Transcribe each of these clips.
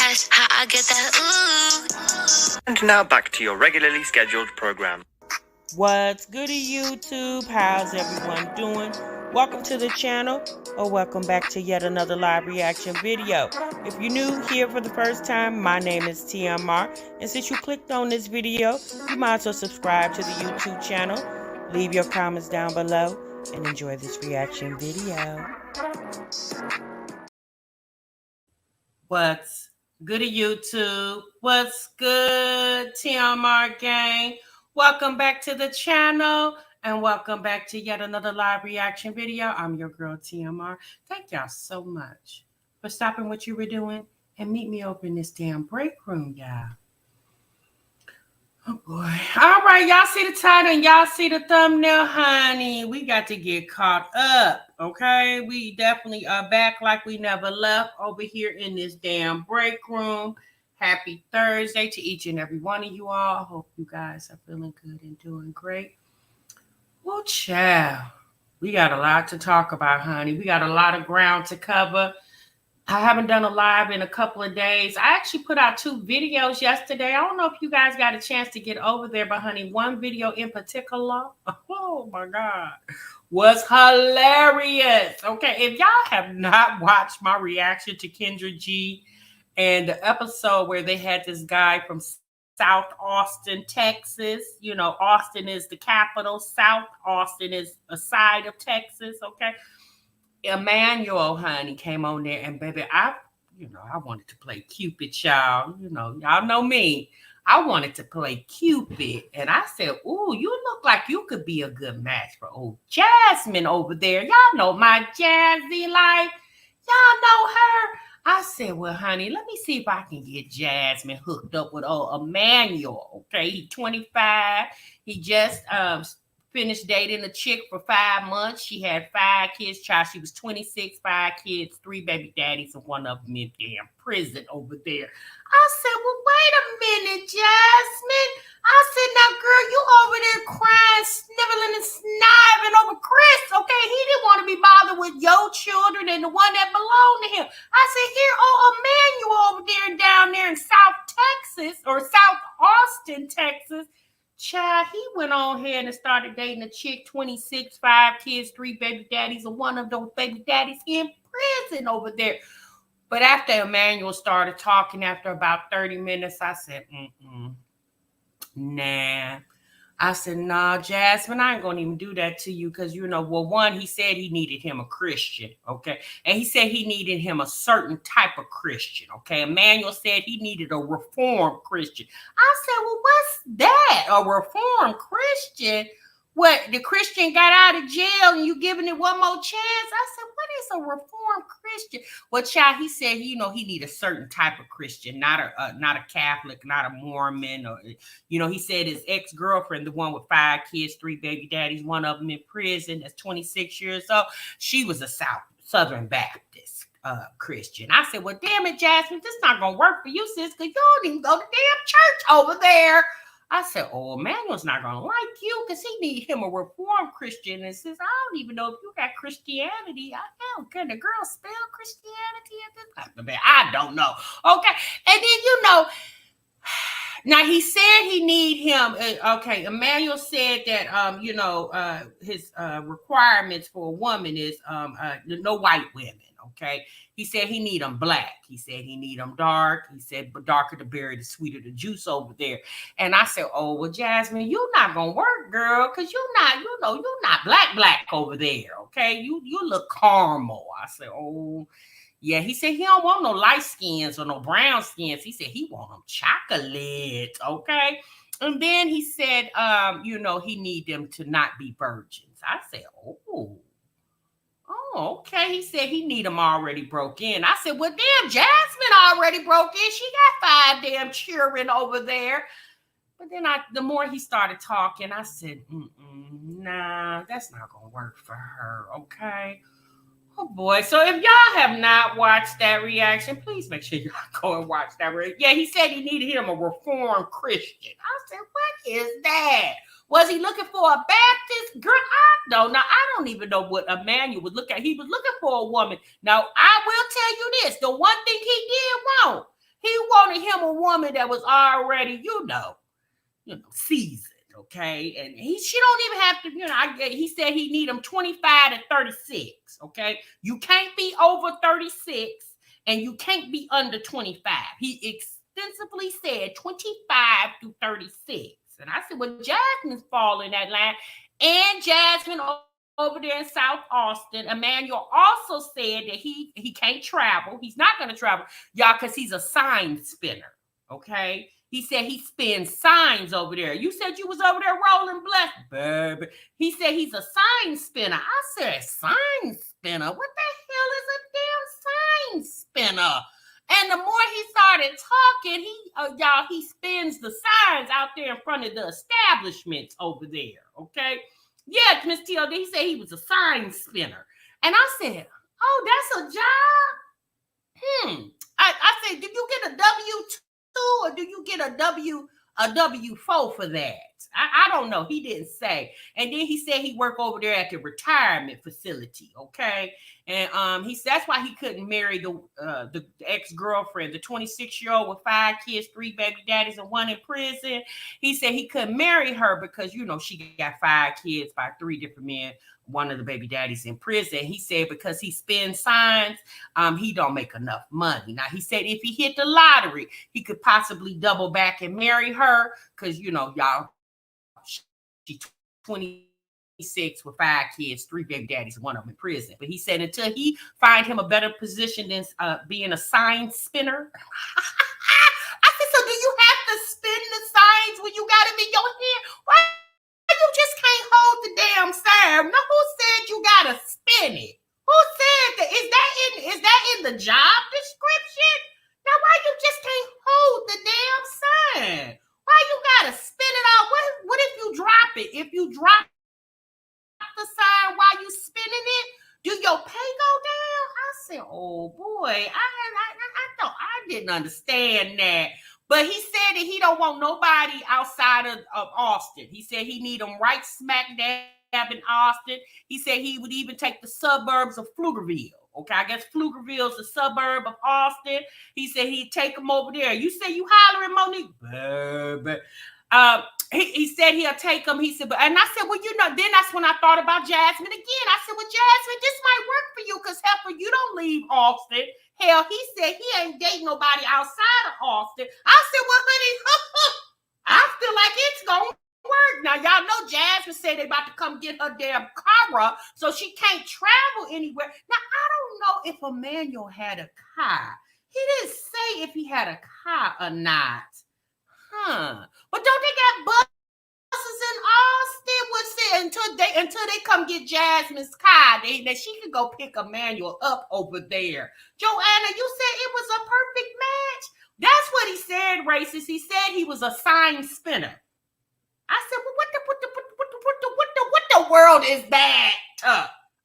That's how I get that ooh. And now back to your regularly scheduled program. What's goody, YouTube? How's everyone doing? Welcome to the channel, or welcome back to yet another live reaction video. If you're new here for the first time, my name is TMR, and since you clicked on this video, you might as well subscribe to the YouTube channel, leave your comments down below, and enjoy this reaction video. What's goody, YouTube? What's good, TMR gang? Welcome back to the channel, and welcome back to yet another live reaction video. I'm your girl, TMR. Thank y'all so much for stopping what you were doing and meet me over in this damn break room, y'all. Oh, boy. All right, y'all see the title and y'all see the thumbnail, honey. We got to get caught up, okay? We definitely are back like we never left over here in this damn break room. Happy Thursday to each and every one of you all. I hope you guys are feeling good and doing great. Well, child, we got a lot to talk about, honey. We got a lot of ground to cover. I haven't done a live in a couple of days. I actually put out 2 videos yesterday. I don't know if you guys got a chance to get over there, but honey, one video in particular, oh my God, was hilarious. Okay, if y'all have not watched my reaction to KRA G and the episode where they had this guy from South Austin, Texas, you know, Austin is the capital, South Austin is a side of Texas, okay? Emmanuel, honey, came on there, and baby, I wanted to play Cupid, y'all. Y'all know me. I wanted to play Cupid, and I said, "Ooh, you look like you could be a good match for old Jasmine over there. Y'all know my Jazzy life. Y'all know her." I said, "Well, honey, let me see if I can get Jasmine hooked up with old Emmanuel." Okay, he's 25. He just finished dating a chick for 5 months. She had 5 kids. Child, she was 26, 5 kids, 3 baby daddies, and one of them in damn prison over there. I said, "Well, wait a minute, Jasmine." I said, "Now, girl, you over there crying, sniveling, and sniving over Chris, okay? He didn't want to be bothered with your children and the one that belonged to him." I said, "Here, Emmanuel over there down there in South Texas, or South Austin, Texas. Child, he went on ahead and started dating a chick, 26, 5 kids, 3 baby daddies, and one of those baby daddies in prison over there." But after Emmanuel started talking, after about 30 minutes, I said, nah. I said, "Nah, Jasmine, I ain't gonna even do that to you, because, well, one, he said he needed him a Christian, okay? And he said he needed him a certain type of Christian, okay? Emmanuel said he needed a reformed Christian." I said, "Well, what's that? A reformed Christian? What, the Christian got out of jail and you giving it one more chance?" I said, "What is a reformed Christian?" Well, child, he said, he need a certain type of Christian, not a Catholic, not a Mormon, or, he said his ex-girlfriend, the one with 5 kids, 3 baby daddies, one of them in prison, that's 26 years old, she was a Southern Baptist Christian. I said, "Well, damn it, Jasmine, this is not going to work for you, sis, because you don't even go to damn church over there." I said, "Oh, Emmanuel's not going to like you, because he need him a reformed Christian." And says, "I don't even know if you got Christianity." I know. Can the girl spell Christianity at this time? I don't know. Okay. And then, now he said he need him. Okay. Emmanuel said that, his requirements for a woman is no white women. Okay. He said he need them black. He said he need them dark. He said, "But darker the berry, the sweeter the juice over there." And I said, "Oh, well, Jasmine, you're not going to work, girl, because you're not black over there. Okay. You look caramel." I said, "Oh, yeah." He said he don't want no light skins or no brown skins. He said he want them chocolate. Okay. And then he said, he need them to not be virgins. I said, Oh, okay. He said he need them already broke in. I said, "Well, damn, Jasmine already broke in. She got 5 damn children over there." But then the more he started talking, I said, nah, that's not going to work for her, okay? Oh, boy. So if y'all have not watched that reaction, please make sure y'all go and watch that. Yeah, he said he needed him a reformed Christian. I said, what is that? Was he looking for a Baptist? Girl, I don't know. I don't even know what Emmanuel was looking at. He was looking for a woman. Now, I will tell you this. The one thing he did want, He wanted him a woman that was already, seasoned. Okay, and she don't even have to, he said he need him 25 to 36. Okay, you can't be over 36 and you can't be under 25. He extensively said 25 to 36. And I said, well, Jasmine's fall in that line. And Jasmine over there in South Austin, Emmanuel also said that he can't travel. He's not going to travel, y'all, because he's a sign spinner. Okay. He said he spins signs over there. You said you was over there rolling blessed, baby. He said he's a sign spinner. I said, sign spinner? What the hell is a damn sign spinner? And the more he started talking, he spins the signs out there in front of the establishments over there. Okay. Yeah, Miss TLD, he said he was a sign spinner. And I said, oh, that's a job? I said, did you get a W-2 or do you get a W-4 for that? I don't know. He didn't say. And then he said he worked over there at the retirement facility. Okay. And he said that's why he couldn't marry the ex-girlfriend, the 26-year-old with 5 kids, 3 baby daddies, and 1 in prison. He said he couldn't marry her because, she got 5 kids by 3 different men. 1 of the baby daddies in prison. He said because he spins signs, he don't make enough money. Now, he said if he hit the lottery, he could possibly double back and marry her because, y'all, she's 26 with 5 kids, 3 baby daddies, 1 of them in prison. But he said until he find him a better position than being a sign spinner. I said, so do you have to spin the signs when you got them in your hand? Why you just can't hold the damn sign? Now, who said you gotta spin it? Who said that? Is that in the job description? Now, why you just can't hold the damn sign? Why you gotta spin it out? What if you drop it? If you drop the sign while you spinning it, do your pay go down? I said, oh boy, I didn't understand that. But he said that he don't want nobody outside of Austin. He said he need them right smack dab in Austin. He said he would even take the suburbs of Pflugerville. Okay, I guess Pflugerville's a suburb of Austin. He said he'd take them over there. You say you hollering, Monique? Baby. He said he'll take them. He said, and I said, well, then that's when I thought about Jasmine again. I said, well, Jasmine, this might work for you because, heifer, you don't leave Austin. Hell, he said he ain't dating nobody outside of Austin. I said, well, honey, I feel like it's going to work. Now, y'all know Jasmine said they about to come get her damn KRA, so she can't travel anywhere. Now, I don't know if Emmanuel had a car. He didn't say if he had a car or not. But don't they got buses in Austin? Until they come get Jasmine's car, that she could go pick Emmanuel up over there. Joanna, you said it was a perfect match. That's what he said, racist. He said he was a sign spinner. I said, well, what the world is that?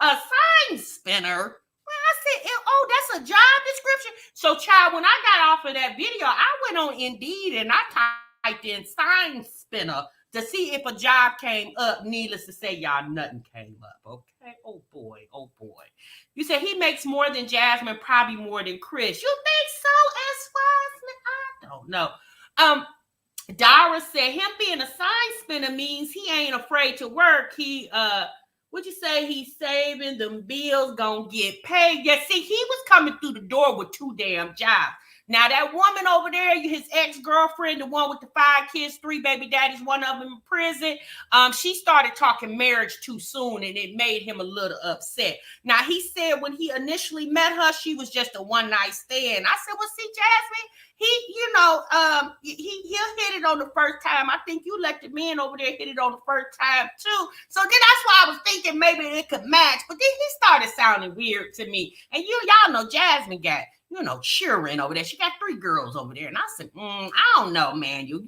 A sign spinner? I said, oh, that's a job description. So, child, when I got off of that video, I went on Indeed and I typed in sign spinner to see if a job came up. Needless to say, y'all, nothing came up. Okay. Oh boy. You said he makes more than Jasmine, probably more than Chris. You think so, S. Wiseman? I don't know. Dara said him being a sign spinner means he ain't afraid to work. He What'd you say? He's saving them bills, gonna get paid. Yeah, see, he was coming through the door with 2 damn jobs. Now, that woman over there, his ex-girlfriend, the one with the 5 kids, 3 baby daddies, 1 of them in prison, she started talking marriage too soon, and it made him a little upset. Now, he said when he initially met her, she was just a one-night stand. I said, well, see, Jasmine, he'll hit it on the first time. I think you let the men over there hit it on the first time, too. So then that's why I was thinking maybe it could match. But then he started sounding weird to me. And y'all know Jasmine got cheering over there. She got 3 girls over there. And I said, I don't know, man. You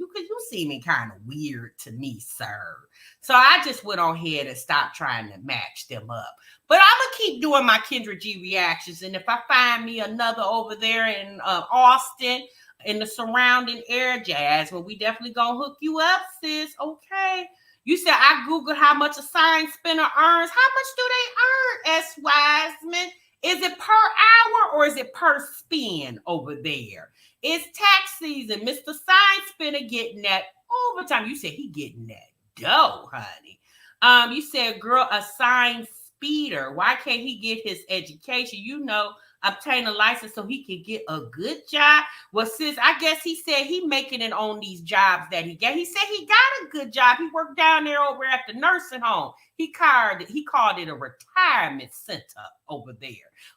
seeming kind of weird to me, sir. So I just went on ahead and stopped trying to match them up. But I'm going to keep doing my Kendra G reactions. And if I find me another over there in Austin, in the surrounding area, Jasmine, we definitely going to hook you up, sis. Okay. You said I Googled how much a sign spinner earns. How much do they earn, S. Wiseman? Is it per hour or is it per spin over there? It's tax season. Mr. Sign Spinner getting that overtime. You said he getting that dough, honey. You said, girl, a sign speeder. Why can't he get his education? Obtain a license so he can get a good job. Well, sis, I guess he said he making it on these jobs that he got. He said he got a good job. He worked down there over at the nursing home. He called it a retirement center over there.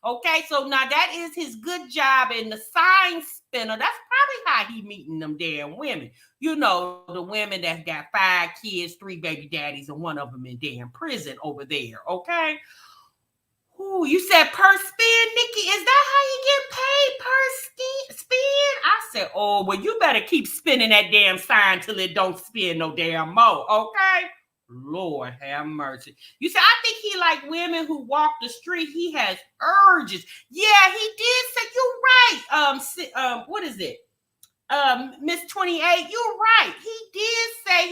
Okay, so now that is his good job in the sign spinner. That's probably how he meeting them damn women. The women that got 5 kids, 3 baby daddies, and one of them in damn prison over there. Okay. Ooh, you said per spin, Nikki. Is that how you get paid per spin? I said, oh, well, you better keep spinning that damn sign till it don't spin no damn more, okay? Lord have mercy. You said, I think he like women who walk the street. He has urges. Yeah, he did say, you're right. What is it? Miss 28, you're right. He did say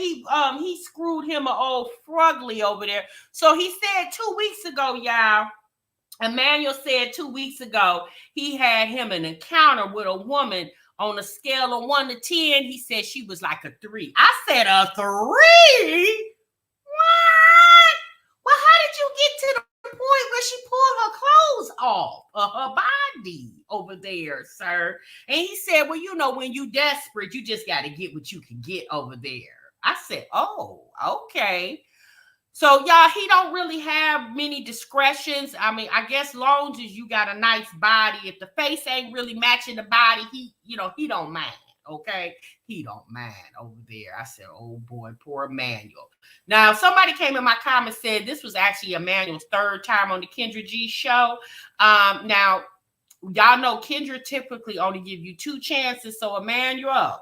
he screwed him an old frugly over there. So he said 2 weeks ago, y'all. Emmanuel said 2 weeks ago he had him an encounter with a woman on a scale of 1 to 10. He said she was like a 3. I said a 3? What? Well, how did you get to the point where she pulled her clothes off of her body over there, sir? And he said, well, when you desperate, you just got to get what you can get over there. I said, oh, okay. So, y'all, he don't really have many discretions. I mean, I guess long as you got a nice body, if the face ain't really matching the body, he don't mind, okay? He don't mind over there. I said, oh, boy, poor Emmanuel. Now, somebody came in my comments, said this was actually Emmanuel's 3rd time on the KRA G show. Now, y'all know Kendra typically only give you 2 chances. So, Emmanuel,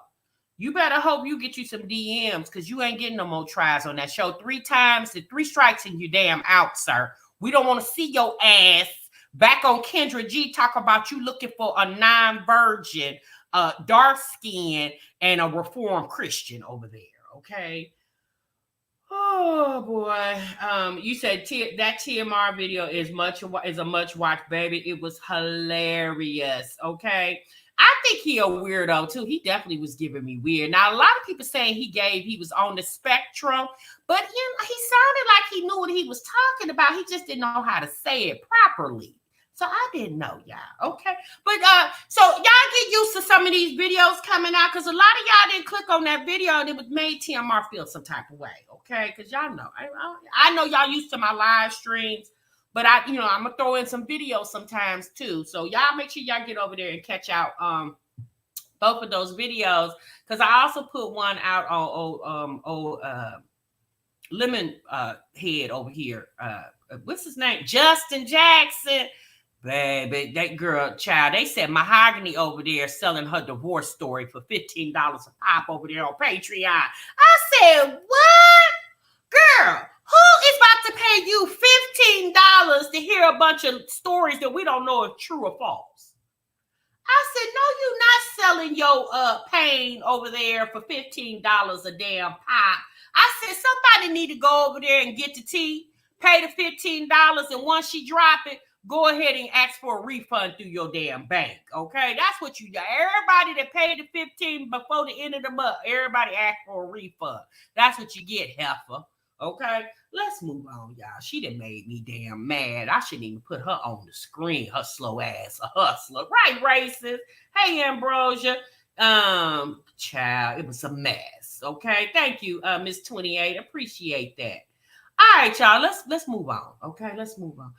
you better hope you get you some DMs because you ain't getting no more tries on that show. 3 times, the 3 strikes and you damn out, sir. We don't want to see your ass back on KRA G talk about you looking for a non-virgin, dark skin, and a reformed Christian over there, okay? Oh boy. You said that TMR video is a much watched, baby. It was hilarious, okay? I think he a weirdo too. He definitely was giving me weird. Now, a lot of people saying he was on the spectrum, but he sounded like he knew what he was talking about. He just didn't know how to say it properly. So I didn't know, y'all. Okay. But so y'all get used to some of these videos coming out because a lot of y'all didn't click on that video and it was made TMR feel some type of way. Okay. Because y'all know, I know y'all used to my live streams. But I'm gonna throw in some videos sometimes too. So y'all make sure y'all get over there and catch out both of those videos. Because I also put one out on Lemon Head over here. What's his name? Justin Jackson. Baby, that girl, child. They said Mahogany over there selling her divorce story for $15 a pop over there on Patreon. I said, what? Girl, who is about to pay you $15 to hear a bunch of stories that we don't know if true or false? I said, no, you're not selling your pain over there for $15 a damn pop. I said, somebody need to go over there and get the tea, pay the $15, and once she drop it, go ahead and ask for a refund through your damn bank, okay? That's what you got. Everybody that paid the $15 before the end of the month, everybody asked for a refund. That's what you get, heifer. Okay, let's move on, y'all. She done made me damn mad. I shouldn't even put her on the screen. Her slow ass, a hustler. Right, racist. Hey, Ambrosia. Child, it was a mess. Okay, thank you, Miss 28. Appreciate that. All right, y'all. Let's move on. Okay, let's move on.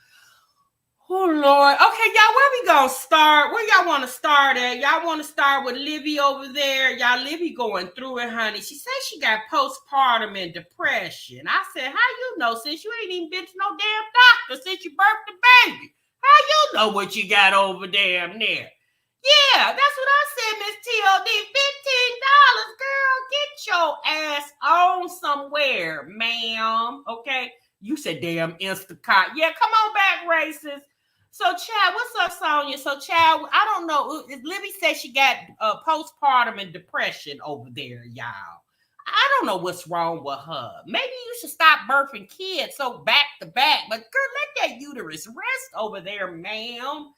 Oh, Lord. Okay, y'all, where we gonna start? Where y'all want to start at? Y'all want to start with Livy over there? Y'all, Livy going through it, honey. She said she got postpartum and depression. I said, how you know, since you ain't even been to no damn doctor since you birthed the baby? How you know what you got over there? Yeah, that's what I said, Miss TLD. $15, girl. Get your ass on somewhere, ma'am. Okay? You said damn Instacart. Yeah, come on back, racist. So, Chad, what's up, Sonia? So, Chad, I don't know. Libby said she got postpartum and depression over there, y'all. I don't know what's wrong with her. Maybe you should stop birthing kids so back to back. But girl, let that uterus rest over there, ma'am.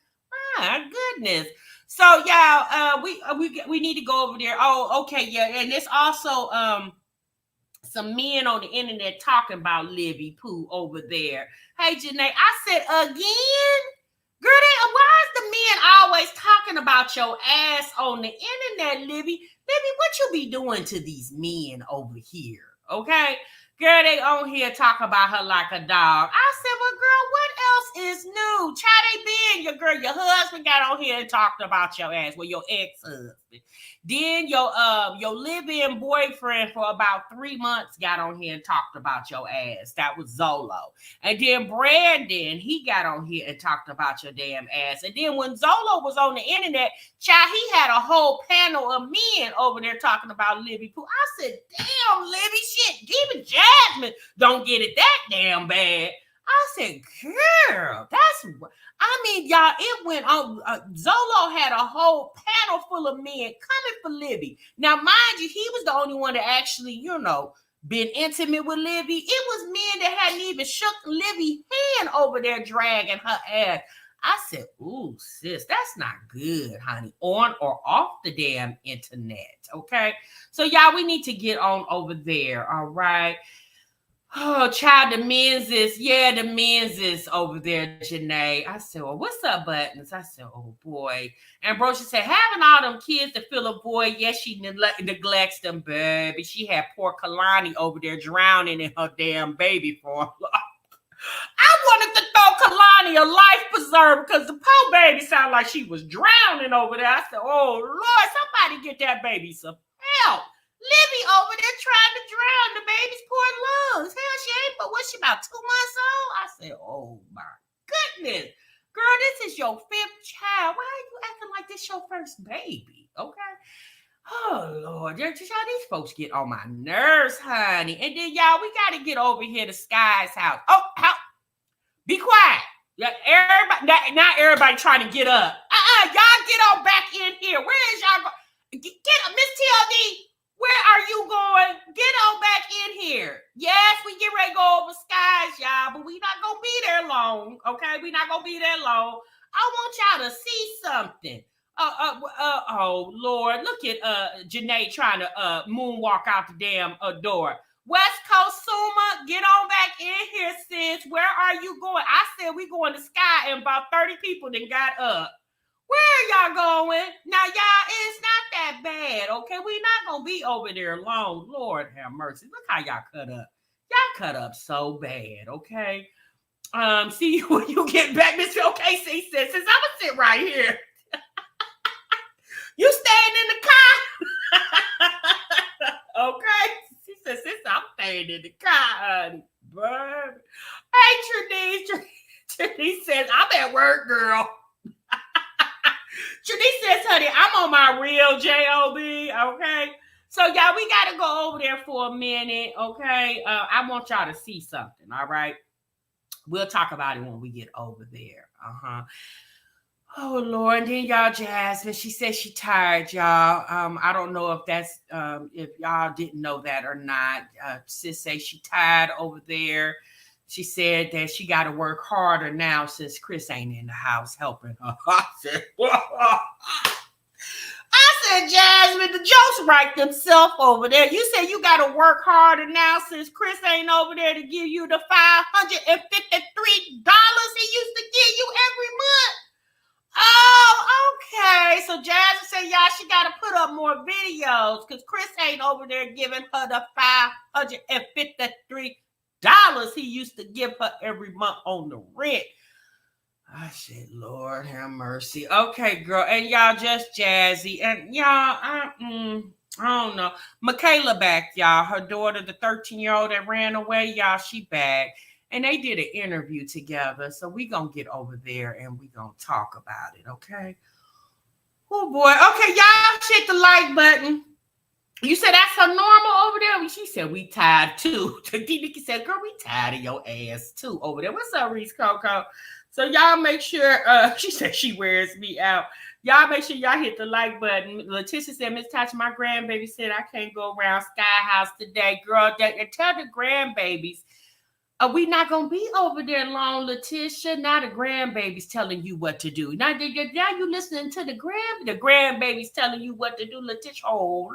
My goodness. So y'all, we need to go over there. Oh, okay, yeah, and it's also some men on the internet talking about Livy Poo over there. Hey, Janae, I said again. Girl, why is the men always talking about your ass on the internet, Livy? Livy, what you be doing to these men over here? Okay? Girl, they on here talking about her like a dog. I said, well, girl, what else is new? Child, they been your husband got on here and talked about your ass. Well, your ex-husband. Then your live-in boyfriend for about 3 months got on here and talked about your ass. That was Zolo. And then Brandon, he got on here and talked about your damn ass. And then when Zolo was on the internet, child, he had a whole panel of men over there talking about Livy Poo. I said, damn, Livy, shit, even Jasmine don't get it that damn bad. I said, girl, y'all, it went on. Zolo had a whole panel full of men coming for Livy. Now, mind you, he was the only one that actually, been intimate with Livy. It was men that hadn't even shook Livy's hand over there dragging her ass. I said, ooh, sis, that's not good, honey, on or off the damn internet, okay? So, y'all, we need to get on over there, all right? Oh, child, the men's is over there, Janae. I said, well, what's up, Buttons? I said, oh, boy. And Roach said, having all them kids to fill a void, yes, she neglects them, baby. She had poor Kalani over there drowning in her damn baby formula. I wanted to throw Kalani a life preserver because the poor baby sounded like she was drowning over there. I said, oh, Lord, somebody get that baby some help. Livy over there trying to drown the baby's poor lungs. Hell, she ain't, but what's she, about 2 months old? I said, oh my goodness. Girl, this is your 5th child. Why are you acting like this your first baby? Okay. Oh, Lord. Y'all, these folks get on my nerves, honey. And then, y'all, we got to get over here to Sky's house. Oh, be quiet. Yeah, everybody, not everybody trying to get up. Y'all get on back in here. Where is y'all going? Get up, Miss TLD. Where are you going? Get on back in here. Yes, we get ready to go over Skies, y'all, but we not going to be there long, okay? We not going to be there long. I want y'all to see something. Oh, Lord, look at Janae trying to moonwalk out the damn door. West Coast Suma, get on back in here, sis. Where are you going? I said we going to Sky, and about 30 people then got up. Where y'all going? Now, y'all, it's not that bad, okay? We not going to be over there long. Lord have mercy. Look how y'all cut up. Y'all cut up so bad, okay? See you when you get back, Miss Okay, see, sis, I'm going to sit right here. You staying in the car? Okay. She said, sis, I'm staying in the car, honey. Hey, Trinice says, I'm at work, girl. Trinice says, honey, I'm on my real JOB, okay? So, y'all, we got to go over there for a minute, okay? I want y'all to see something, all right? We'll talk about it when we get over there. Oh, Lord. And then y'all, Jasmine, she said she tired, y'all. I don't know if that's, if y'all didn't know that or not. Sis say she tired over there. She said that she got to work harder now since Chris ain't in the house helping her. I said, Jasmine, the jokes write themselves over there. You said you got to work harder now since Chris ain't over there to give you the $553 he used to give you every month. Oh, okay. So Jasmine said, y'all, she got to put up more videos because Chris ain't over there giving her the $553 he used to give her every month on the rent. I said, Lord have mercy. Okay, girl. And y'all, just Jazzy. And y'all, I don't know. Michaela back, y'all. Her daughter, the 13-year-old that ran away, y'all, she back. And they did an interview together. So we going to get over there and we going to talk about it, okay? Oh, boy. Okay, y'all hit the like button. You said that's her normal over there? She said we tired too. Nikki said, girl, we tired of your ass too over there. What's up, Reese Coco? So y'all make sure, she said she wears me out. Y'all make sure y'all hit the like button. Letitia said, Miss Tasha, my grandbaby said I can't go around Sky House today. Girl, and tell the grandbabies, we not going to be over there long, Letitia. Now the grandbabies telling you what to do. Now you listening to the grandbabies telling you what to do, Letitia. Oh,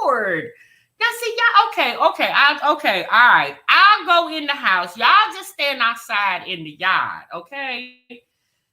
Lord. Now, see, y'all, okay, all right. I'll go in the house. Y'all just stand outside in the yard, okay?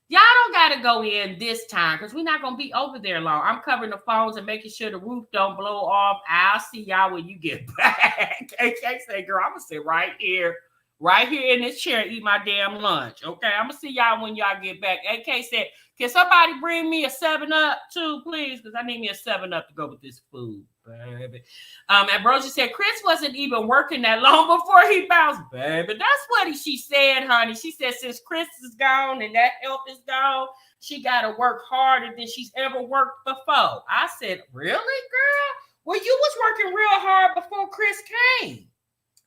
Y'all don't got to go in this time because we're not going to be over there long. I'm covering the phones and making sure the roof don't blow off. I'll see y'all when you get back. KK said, girl, I'm going to sit right here in this chair and eat my damn lunch, okay? I'm going to see y'all when y'all get back. AK said, can somebody bring me a 7-Up too, please? Because I need me a 7-Up to go with this food, baby. And Roach said, Chris wasn't even working that long before he bounced, baby. That's what she said, honey. She said, since Chris is gone and that help is gone, she got to work harder than she's ever worked before. I said, really, girl? Well, you was working real hard before Chris came.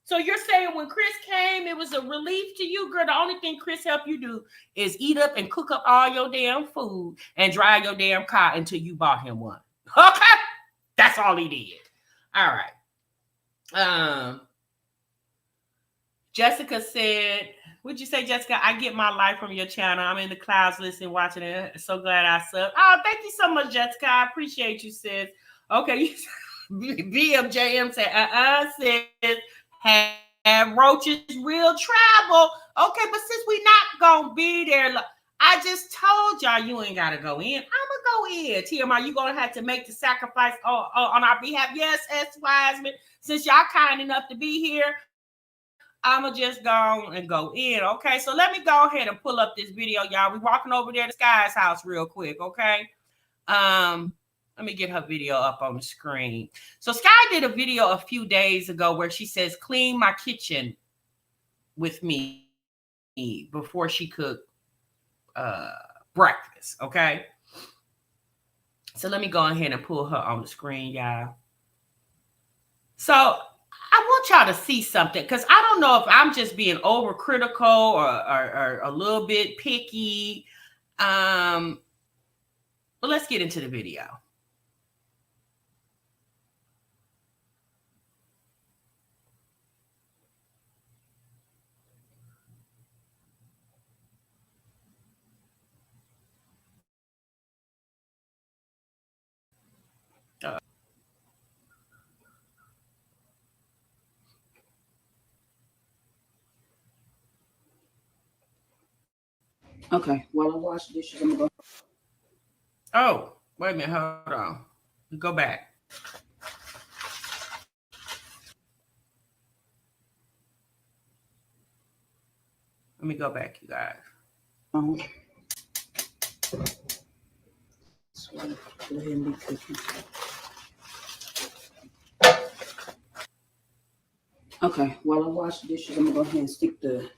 So you're saying when Chris came, it was a relief to you, girl? The only thing Chris helped you do is eat up and cook up all your damn food and dry your damn car until you bought him one. Okay? That's all he did. All right. Jessica said, what'd you say, Jessica? I get my life from your channel. I'm in the clouds listening, watching it. So glad I subbed. Oh, thank you so much, Jessica. I appreciate you, sis. Okay. BMJM said, sis, have Roach's real travel. Okay, but since we not gonna be there, I just told y'all you ain't gotta go in. I'ma go in. TMR, you gonna have to make the sacrifice on our behalf. Yes, S. Wiseman, since y'all kind enough to be here, I'ma just go and go in. Okay, so let me go ahead and pull up this video, y'all. We walking over there to Sky's house real quick, okay? Let me get her video up on the screen. So Sky did a video a few days ago where she says, clean my kitchen with me before she cooked breakfast, okay? So let me go ahead and pull her on the screen, y'all. So I want y'all to see something because I don't know if I'm just being overcritical or a little bit picky. But let's get into the video. Okay, while I wash dishes, I'm gonna go. Oh, wait a minute, hold on. Go back. Let me go back, you guys. So go ahead and be cooking. Okay, while I wash dishes, I'm gonna go ahead and stick the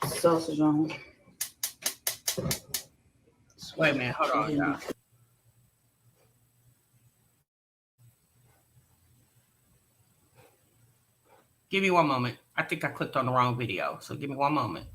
sausage on. Wait a minute, hold on, y'all. Give me one moment. I think I clicked on the wrong video, so give me one moment.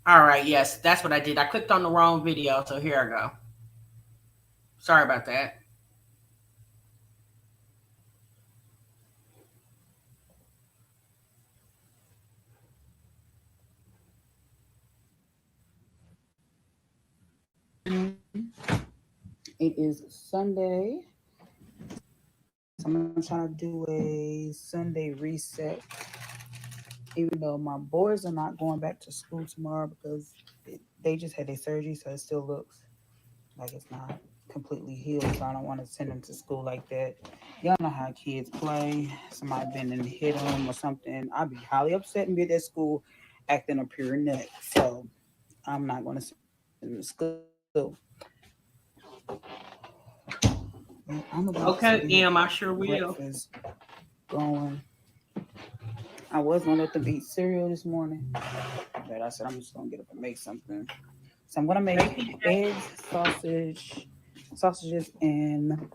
All right, yes, that's what I did. I clicked on the wrong video, so here I go. Sorry about that. It is Sunday. I'm trying to do a Sunday reset. even though my boys are not going back to school tomorrow because they just had their surgery, so it still looks like it's not completely healed. So I don't want to send them to school like that. Y'all know how kids play. Somebody been and hit them or something. I'd be highly upset and be at that school acting a pure nut. So I'm not going to send them to school. I'm about Okay, to get I sure will. breakfast going. I was gonna let them eat cereal this morning, but I said I'm just gonna get up and make something. So I'm gonna make eggs, sausages, and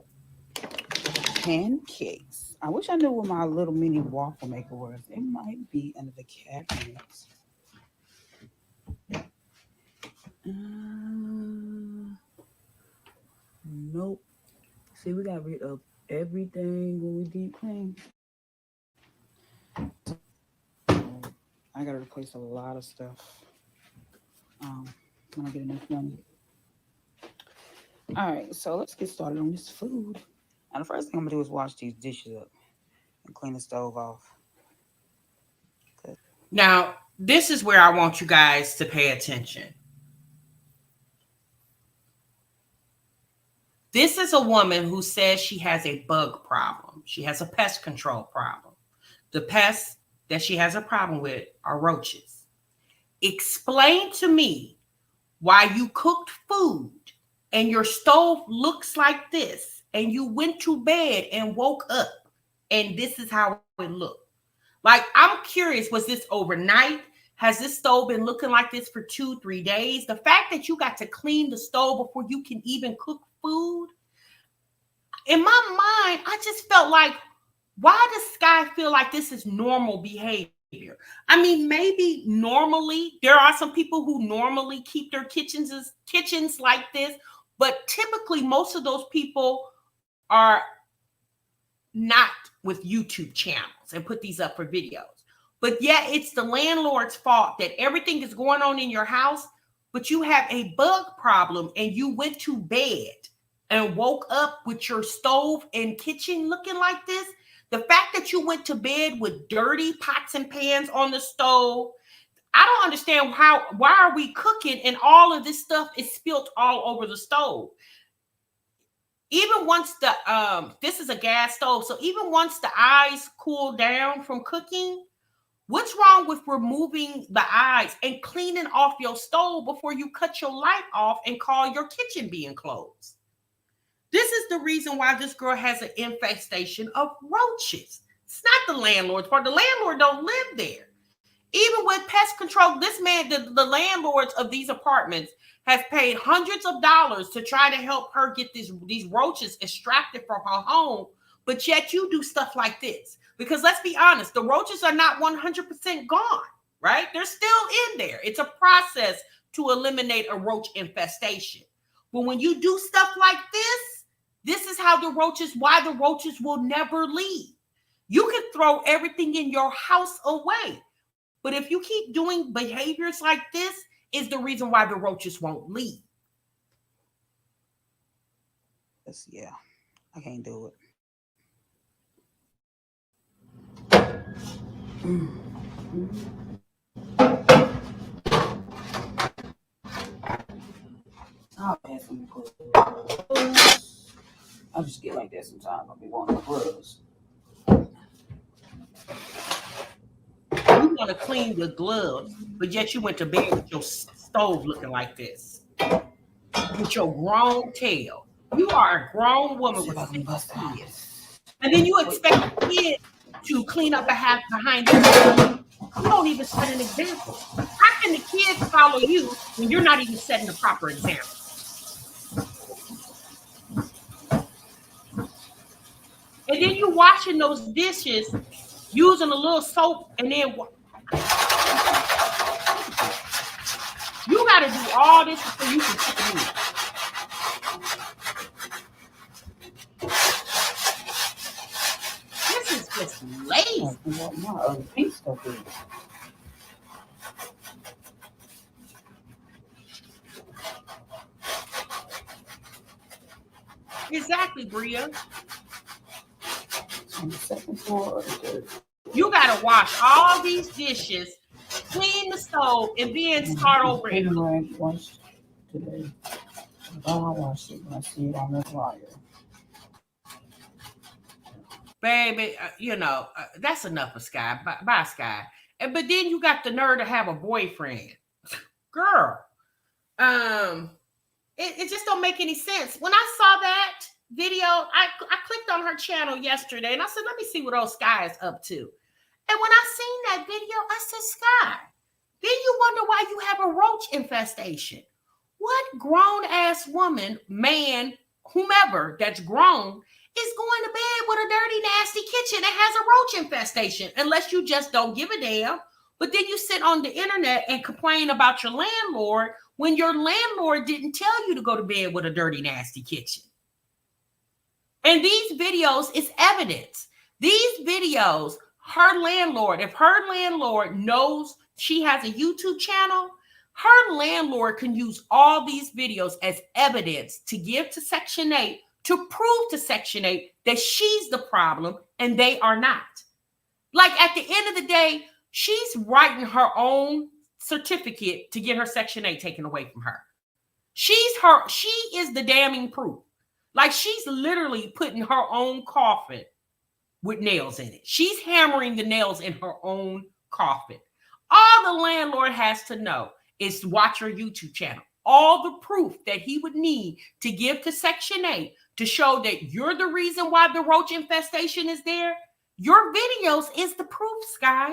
pancakes. I wish I knew where my little mini waffle maker was. It might be under the cabinet. Nope. See, we got rid of everything when we deep clean. I gotta replace a lot of stuff. When I get enough money. All right, so let's get started on this food. And the first thing I'm gonna do is wash these dishes up and clean the stove off. Now, this is where I want you guys to pay attention. This is a woman who says she has a bug problem. She has a pest control problem. The pests that she has a problem with are roaches. Explain to me why you cooked food and your stove looks like this and you went to bed and woke up and this is how it looked. Like, I'm curious, was this overnight? Has this stove been looking like this for 2-3 days? The fact that you got to clean the stove before you can even cook food, in my mind, I just felt like, why does Sky feel like this is normal behavior? I mean, maybe normally there are some people who normally keep their kitchens like this, but typically most of those people are not with YouTube channels and put these up for videos. But yet it's the landlord's fault that everything is going on in your house, but you have a bug problem and you went to bed and woke up with your stove and kitchen looking like this. The fact that you went to bed with dirty pots and pans on the stove, I don't understand why are we cooking and all of this stuff is spilt all over the stove. Even once this is a gas stove, so even once the eyes cool down from cooking, what's wrong with removing the eyes and cleaning off your stove before you cut your light off and call your kitchen being closed? This is the reason why this girl has an infestation of roaches. It's not the landlord's fault. The landlord don't live there. Even with pest control, this man, the landlords of these apartments has paid hundreds of dollars to try to help her get these roaches extracted from her home. But yet you do stuff like this. Because let's be honest, the roaches are not 100% gone, right? They're still in there. It's a process to eliminate a roach infestation. But when you do stuff like this is how why the roaches will never leave. You can throw everything in your house away. But if you keep doing behaviors like this, is the reason why the roaches won't leave. Yeah, I can't do it. I'll just get like that sometimes. I'll be wanting gloves. You want to clean your gloves, but yet you went to bed with your stove looking like this. With your grown tail. You are a grown woman with 6 kids. And then you expect the kids to clean up behind you. You don't even set an example. How can the kids follow you when you're not even setting the proper example? And then you washing those dishes using a little soap, and then you got to do all this before you can cook meat. This is just lazy. My other pink stuff is. Exactly, Bria. On the second floor or the third You gotta wash all these dishes, clean the stove, and then start over. Anyway, once today. I'll watch it when I see it on the flyer. Baby, that's enough of Sky. Bye, Sky. But then you got the nerve to have a boyfriend. Girl, it just don't make any sense. When I saw that video, I clicked on her channel yesterday, and I said, let me see what old Sky is up to. And when I seen that video, I said, Sky, then you wonder why you have a roach infestation. What grown-ass woman, man, whomever that's grown is going to bed with a dirty, nasty kitchen that has a roach infestation, unless you just don't give a damn. But then you sit on the internet and complain about your landlord when your landlord didn't tell you to go to bed with a dirty, nasty kitchen. And these videos is evidence. These videos, her landlord, if her landlord knows she has a YouTube channel, her landlord can use all these videos as evidence to give to Section 8 to prove to Section 8 that she's the problem and they are not. Like at the end of the day, she's writing her own certificate to get her Section 8 taken away from her. She is the damning proof. Like she's literally putting her own coffin with nails in it. She's hammering the nails in her own coffin. All the landlord has to know is to watch her YouTube channel. All the proof that he would need to give to Section 8 to show that you're the reason why the roach infestation is there. Your videos is the proof, Sky.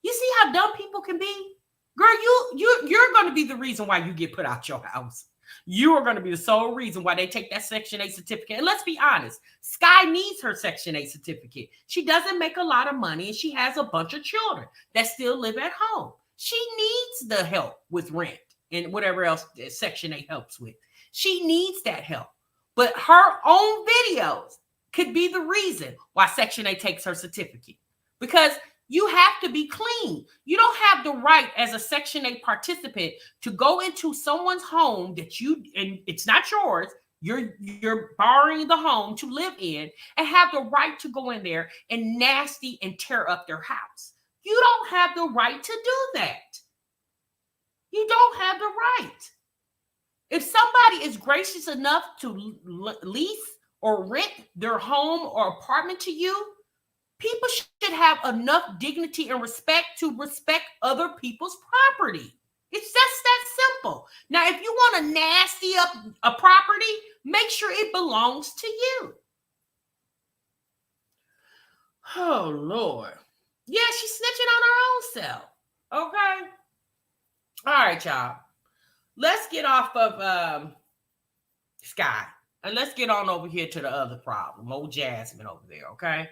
You see how dumb people can be? Girl, you're going to be the reason why you get put out your house. You are going to be the sole reason why they take that Section 8 certificate. And let's be honest, Sky needs her Section 8 certificate. She doesn't make a lot of money, and she has a bunch of children that still live at home. She needs the help with rent and whatever else Section 8 helps with. She needs that help. But her own videos could be the reason why Section 8 takes her certificate. Because you have to be clean. You don't have the right as a Section 8 participant to go into someone's home and it's not yours. You're borrowing the home to live in and have the right to go in there and nasty and tear up their house. You don't have the right to do that. You don't have the right. If somebody is gracious enough to lease or rent their home or apartment to you, people should have enough dignity and respect to respect other people's property. It's just that simple. Now, if you want to nasty up a property, make sure it belongs to you. Oh, Lord. Yeah, she's snitching on her own self. Okay. All right, y'all. Let's get off of Sky. And let's get on over here to the other problem. Old Jasmine over there, okay?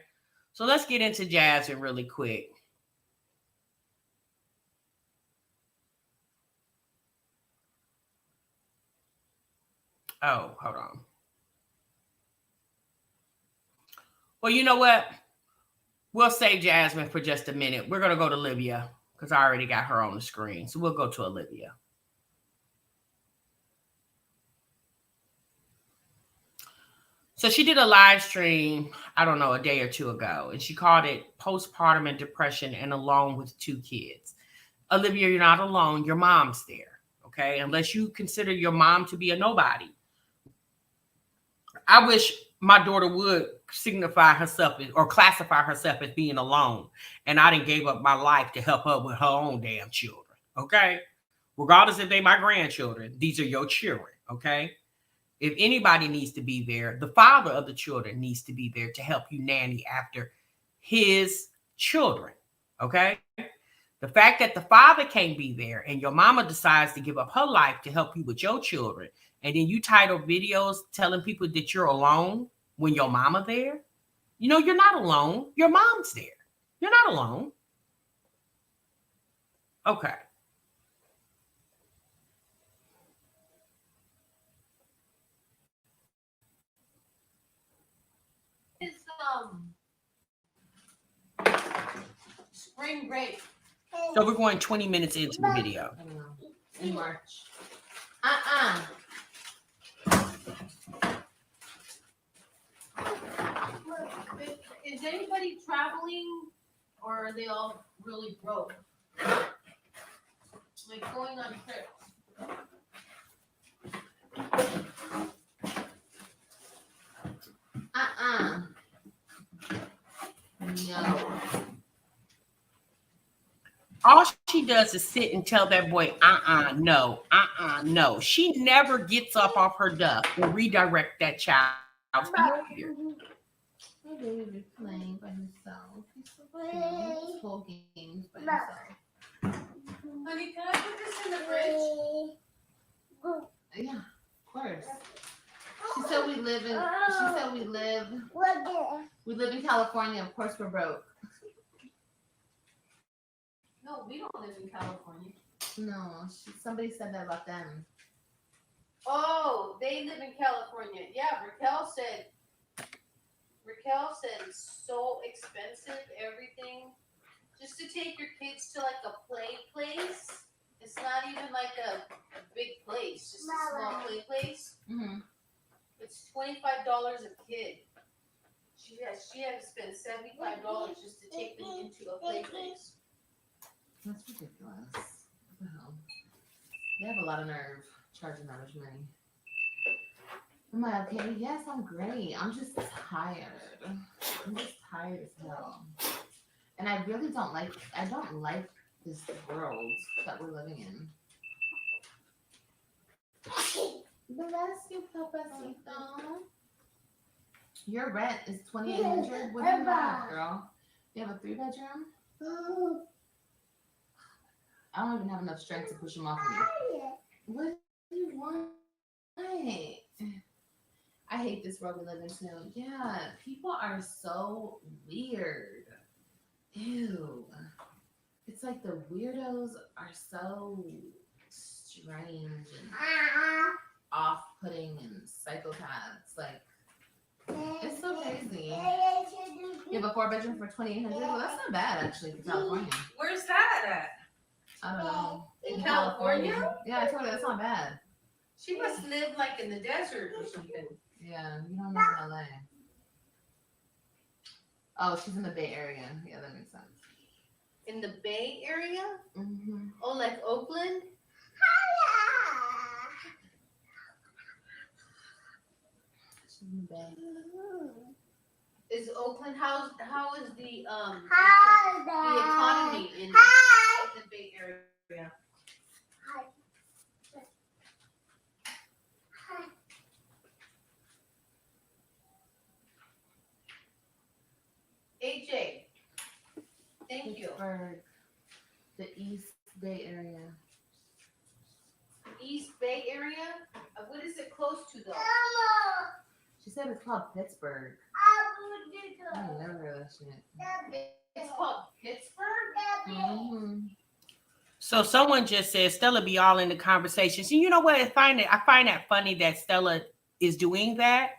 So let's get into Jasmine really quick. Oh, hold on. Well, you know what? We'll save Jasmine for just a minute. We're going to go to Olivia because I already got her on the screen. So we'll go to Olivia. So she did a live stream, I don't know, a day or two ago, and she called it Postpartum and Depression and Alone with 2 Kids. Olivia, you're not alone. Your mom's there, okay? Unless you consider your mom to be a nobody. I wish my daughter would signify herself or classify herself as being alone, and I done gave up my life to help her with her own damn children, okay? Regardless if they my grandchildren, these are your children, okay? If anybody needs to be there, the father of the children needs to be there to help you nanny after his children, okay? The fact that the father can't be there and your mama decides to give up her life to help you with your children, and then you title videos telling people that you're alone when your mama there, you know, you're not alone. Your mom's there. You're not alone. Okay. It's spring break. So we're going 20 minutes into the video. In March. Is anybody traveling or are they all really broke? Like going on trips. No. All she does is sit and tell that boy, no. She never gets up off her duff and redirect that child's behavior. My baby playing by himself. He's so cute. This whole game's by himself. Honey, can I put this in the fridge? Yeah, of course. She said we live in California. Of course we're broke. No, we don't live in California. No, somebody said that about them. Oh, they live in California. Yeah, Raquel said it's so expensive, everything. Just to take your kids to like a play place. It's not even like a big place, just a small play place. Mm-hmm. It's $25 a kid. She has to spend $75 just to take them into a play place. That's ridiculous. What the hell? They have a lot of nerve charging that much money. Am I okay? Yes, I'm great. I'm just tired. I'm just tired as hell. And I really don't like this world that we're living in. Bless you, Papacito. Your rent is $2,800. What do you have, girl? You have a 3-bedroom? I don't even have enough strength to push him off of me. What do you want? I hate this world we live in too. Yeah, people are so weird. Ew. It's like the weirdos are so strange and off-putting and psychopaths. Like, it's so crazy. You have a 4-bedroom for $2,800? Well, that's not bad actually for California. Where's that at? I don't know. In California? Yeah, I told her that's not bad. She must live like in the desert or something. Yeah, you don't live in LA. Oh, she's in the Bay Area. Yeah, that makes sense. In the Bay Area? Mm-hmm. Oh, like Oakland? She's in the Bay. Is Oakland, how is the economy in the Bay Area? AJ, thank you. Pittsburgh, the East Bay Area. East Bay Area? What is it close to though? She said it's called Pittsburgh. I never heard of that shit. It's called Pittsburgh? Mm-hmm. So someone just said Stella be all in the conversations. And you know what? I find that funny that Stella is doing that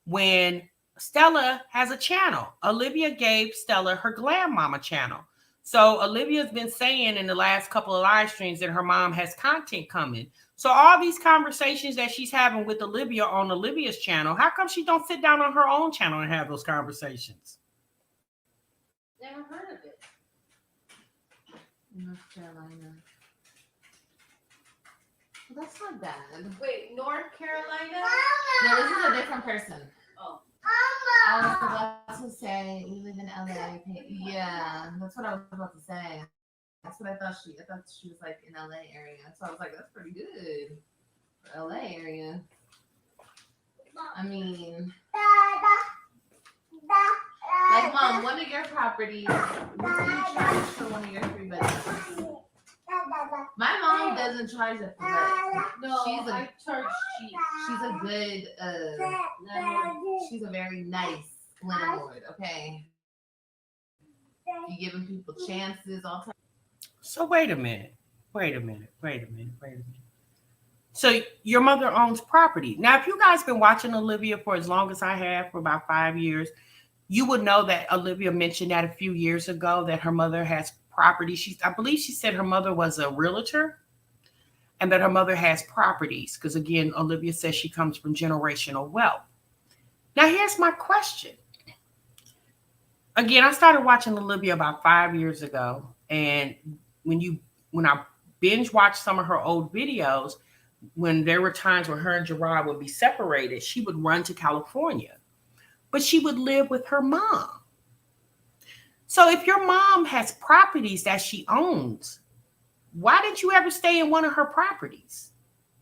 when Stella has a channel. Olivia gave Stella her Glam Mama channel. So Olivia's been saying in the last couple of live streams that her mom has content coming. So all these conversations that she's having with Olivia on Olivia's channel, how come she don't sit down on her own channel and have those conversations? Never heard of it. North Carolina. Well, that's not bad. Wait, North Carolina? No, this is a different person. Oh. I was about to say we live in LA. Yeah, that's what I was about to say. That's what I thought she was like in LA area. So I was like, that's pretty good for LA area. I mean, like, Mom, one of your properties, what do you charge for one of your 3 bedrooms? My mom doesn't charge a flat. No, I charge cheap. She's a good, she's a very nice landlord, okay? You giving people chances, all time. So wait a minute. So your mother owns property. Now, if you guys been watching Olivia for as long as I have, for about 5 years, you would know that Olivia mentioned that a few years ago that her mother has property. I believe she said her mother was a realtor and that her mother has properties. Because again, Olivia says she comes from generational wealth. Now, here's my question. again, I started watching Olivia about 5 years ago, and when I binge watched some of her old videos, when there were times when her and Gerard would be separated, she would run to California, but she would live with her mom. So if your mom has properties that she owns, why didn't you ever stay in one of her properties?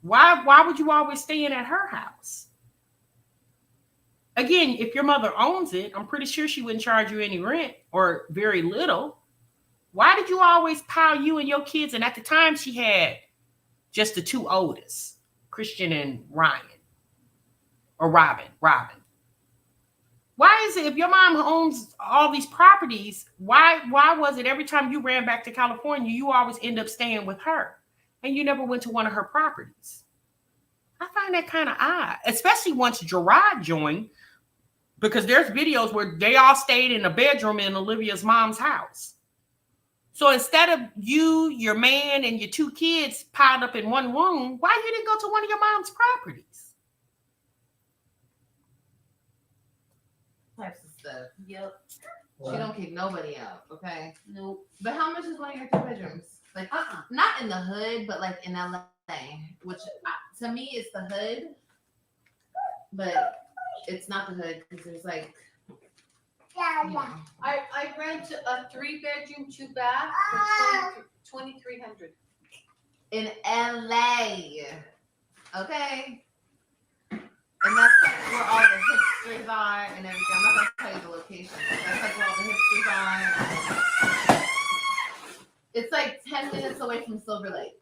Why would you always stay in at her house? Again, if your mother owns it, I'm pretty sure she wouldn't charge you any rent or very little. Why did you always pile you and your kids? And at the time, she had just the two oldest, Christian and Ryan, or Robin. Why is it if your mom owns all these properties, why was it every time you ran back to California, you always end up staying with her and you never went to one of her properties? I find that kind of odd, especially once Gerard joined, because there's videos where they all stayed in a bedroom in Olivia's mom's house. So instead of you, your man, and your two kids piled up in one room, why you didn't go to one of your mom's properties? Types of stuff. Yep. She don't kick nobody out, okay? Nope. But how much is one of your 2 bedrooms? Like, not in the hood, but like in LA, which to me is the hood, but it's not the hood because there's like, you know. I rent a 3-bedroom, 2-bath for $2,300. In LA, okay? And that's where all the hipsters are and everything. I'm not gonna tell you the location. That's like where all the hipsters are. It's like 10 minutes away from Silver Lake.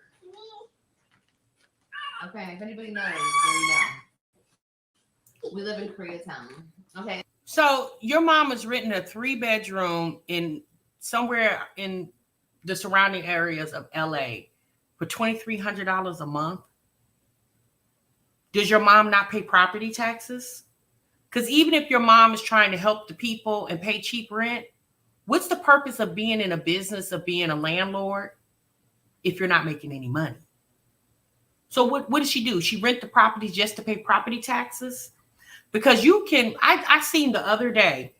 Okay, if anybody knows, then you know. We live in Koreatown. Okay. So your mom has renting a 3-bedroom in somewhere in the surrounding areas of LA for $2,300 a month. Does your mom not pay property taxes? Because even if your mom is trying to help the people and pay cheap rent, what's the purpose of being in a business of being a landlord if you're not making any money? So what does she do? She rent the properties just to pay property taxes? Because you can, I seen the other day,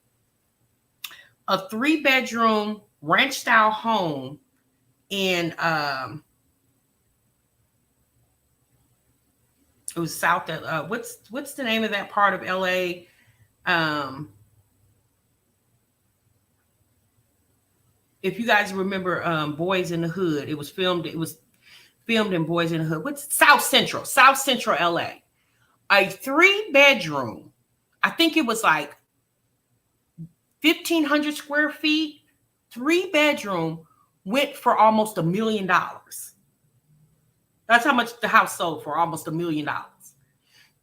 a 3-bedroom ranch style home in, it was south of, what's the name of that part of LA? If you guys remember Boys in the Hood, it was filmed in Boys in the Hood. What's South Central LA. A 3-bedroom, I think it was like 1,500 square feet, 3-bedroom went for almost $1 million. That's how much the house sold for, almost $1 million.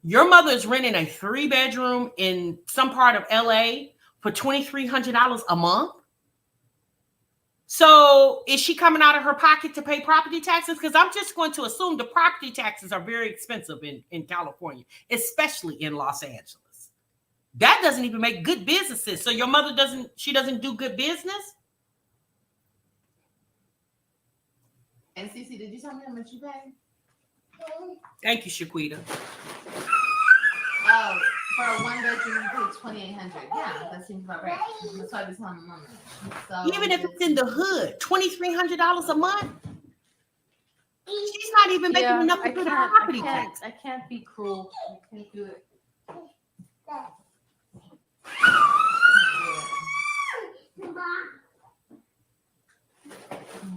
Your mother is renting a 3-bedroom in some part of LA for $2,300 a month. So is she coming out of her pocket to pay property taxes? Because I'm just going to assume the property taxes are very expensive in California, especially in Los Angeles. That doesn't even make good businesses. So your mother doesn't do good business? And Cece, did you tell me how much you pay? Thank you, Shaquita. Oh, for a 1-bedroom, you pay $2,800. Yeah, that seems about right. That's why I was telling my mom. So even if it's in the hood, $2,300 a month. She's not even making enough to pay the property tax. I can't be cruel. I can't do it. Oh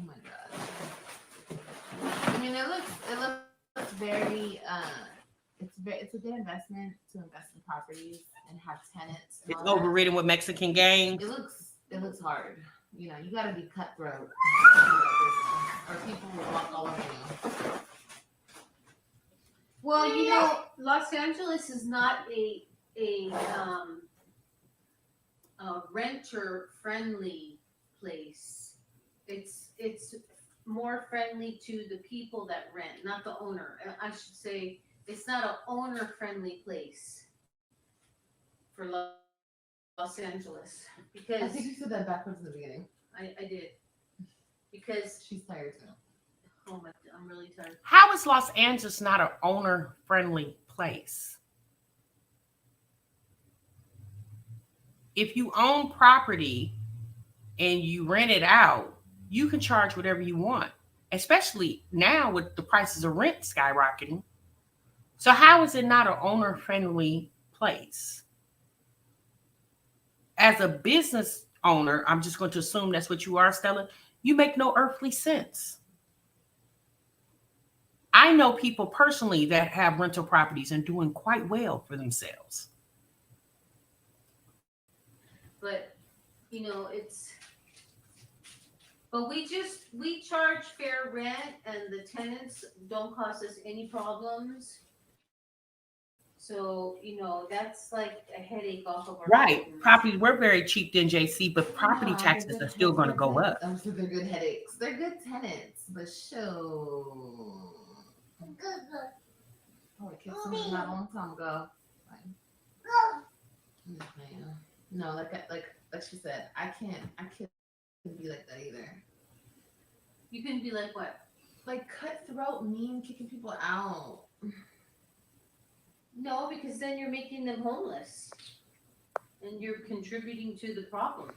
my god. I mean, it looks very it's a good investment to invest in properties and have tenants. And It's all that. overridden with Mexican gangs. It looks hard. You know, you got to be cutthroat, or people will walk all over you. Well, you know, Los Angeles is not a renter-friendly place. It's more friendly to the people that rent, not the owner. I should say it's not an owner-friendly place for Los Angeles, I because think you said that backwards in the beginning. I did, because She's tired too. oh my, I'm really tired. How is Los Angeles not an owner-friendly place? if you own property and you rent it out, you can charge whatever you want, especially now with the prices of rent skyrocketing. So how is it not an owner-friendly place? As a business owner, I'm just going to assume that's what you are, Stella. You make no earthly sense. I know people personally that have rental properties and doing quite well for themselves. But, but we charge fair rent and the tenants don't cause us any problems. So, that's like a headache off of our Right. shoulders. Property, we're very cheap than JC, but property taxes are still going to go up. I'm sure they're good headaches. They're good tenants, but show. Oh, I kissed someone not a long time ago. No, like she said, I can't be like that either. You can be like what? Like cutthroat, mean, kicking people out. No, because then you're making them homeless and you're contributing to the problem.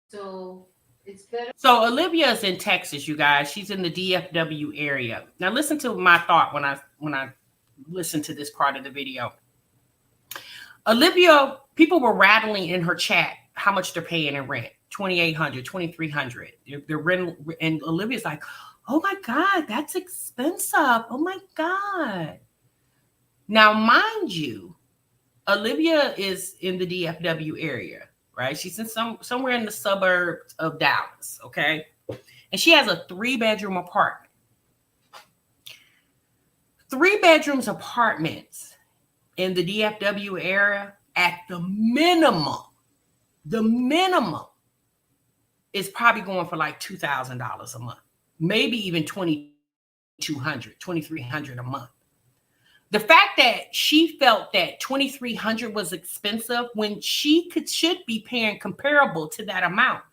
So it's better. So Olivia is in Texas, you guys. She's in the DFW area. Now listen to my thought when I listened to this part of the video. Olivia, people were rattling in her chat how much they're paying in rent. $2,800, $2,300. They're renting, and Olivia's like, oh my God, that's expensive. Oh my God. Now, mind you, Olivia is in the DFW area, right? She's in somewhere in the suburbs of Dallas, okay? And she has a 3-bedroom apartment. 3-bedrooms apartments in the DFW area at the minimum is probably going for like $2,000 a month. Maybe even $2,200, $2,300 a month. The fact that she felt that $2,300 was expensive when she should be paying comparable to that amount,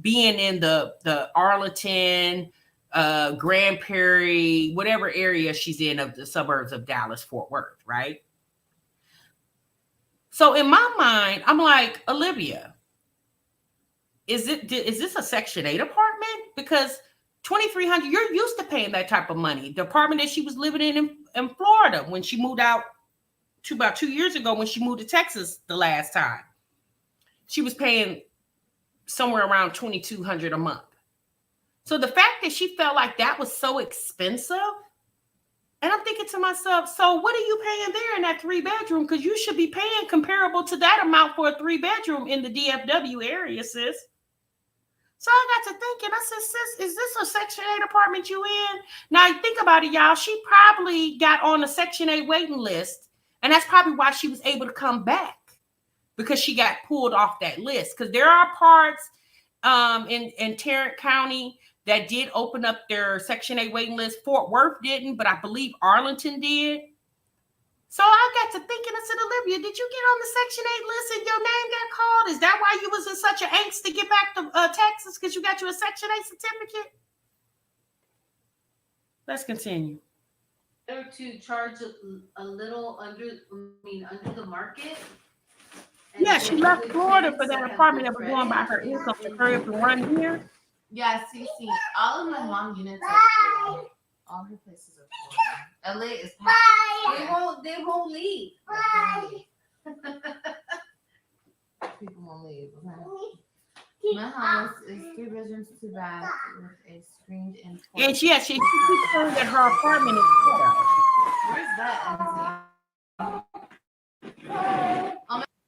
being in the Arlington, Grand Prairie, whatever area she's in of the suburbs of Dallas, Fort Worth, right? So in my mind, I'm like, Olivia, is this a Section 8 apartment? Because $2,300, you're used to paying that type of money. The apartment that she was living in Florida when she moved out about 2 years ago, when she moved to Texas the last time, she was paying somewhere around $2,200 a month. So the fact that she felt like that was so expensive, and I'm thinking to myself, so what are you paying there in that 3-bedroom? Because you should be paying comparable to that amount for a 3-bedroom in the DFW area, sis. So I got to thinking, I said, sis, is this a Section 8 apartment you in? Now, think about it, y'all. She probably got on a Section 8 waiting list, and that's probably why she was able to come back, because she got pulled off that list. Because there are parts in Tarrant County that did open up their Section 8 waiting list. Fort Worth didn't, but I believe Arlington did. So I got to thinking, I said, Olivia, did you get on the Section 8 list and your name got called? Is that why you was in such an angst to get back to Texas, because you got you a Section 8 certificate? Let's continue. To charge a little under the market. Yeah, she left Florida for that apartment that was going by her income to hurry up and run here. Yeah, see, all of my mom units are full. All her places are full. LA is packed. They won't leave. People won't leave. Okay? My house is 3 bedrooms, 2 baths with a screened-in porch. And she keeps saying that her apartment is ghetto. Where's that?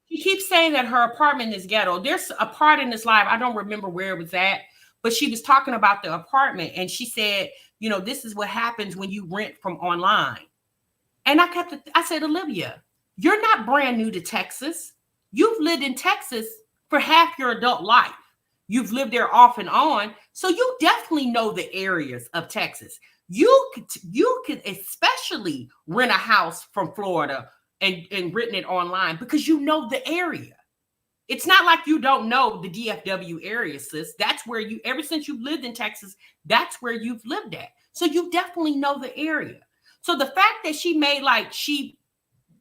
She keeps saying that her apartment is ghetto. There's a part in this live, I don't remember where it was at, but she was talking about the apartment, and she said, this is what happens when you rent from online. And I said, Olivia, you're not brand new to Texas. You've lived in Texas for half your adult life. You've lived there off and on. So you definitely know the areas of Texas. You could especially rent a house from Florida and written it online because you know the area. It's not like you don't know the DFW area, sis. That's where ever since you've lived in Texas, that's where you've lived at. So you definitely know the area. So the fact that she made like she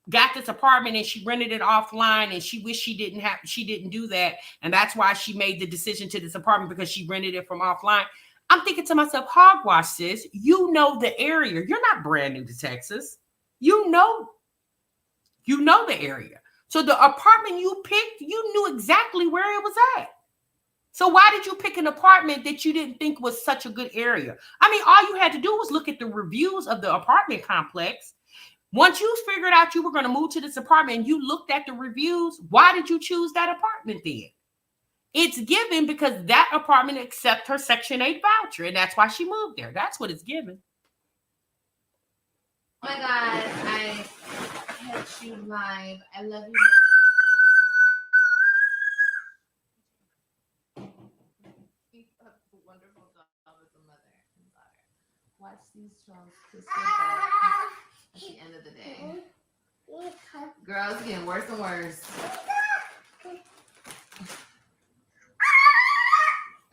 got this apartment and she rented it offline, and she wished she didn't do that, and that's why she made the decision to this apartment, because she rented it from offline. I'm thinking to myself, hogwash, sis. You know the area. You're not brand new to Texas. You know the area. So the apartment you picked, you knew exactly where it was at. So why did you pick an apartment that you didn't think was such a good area? I mean, all you had to do was look at the reviews of the apartment complex. Once you figured out you were going to move to this apartment and you looked at the reviews, why did you choose that apartment then? It's given because that apartment accepts her Section 8 voucher, and that's why she moved there. That's what it's given. Oh my God, I catch you live. I love you. Keep up a wonderful job as a mother and daughter. Watch these shows kiss their butt at the end of the day. Girls getting worse and worse.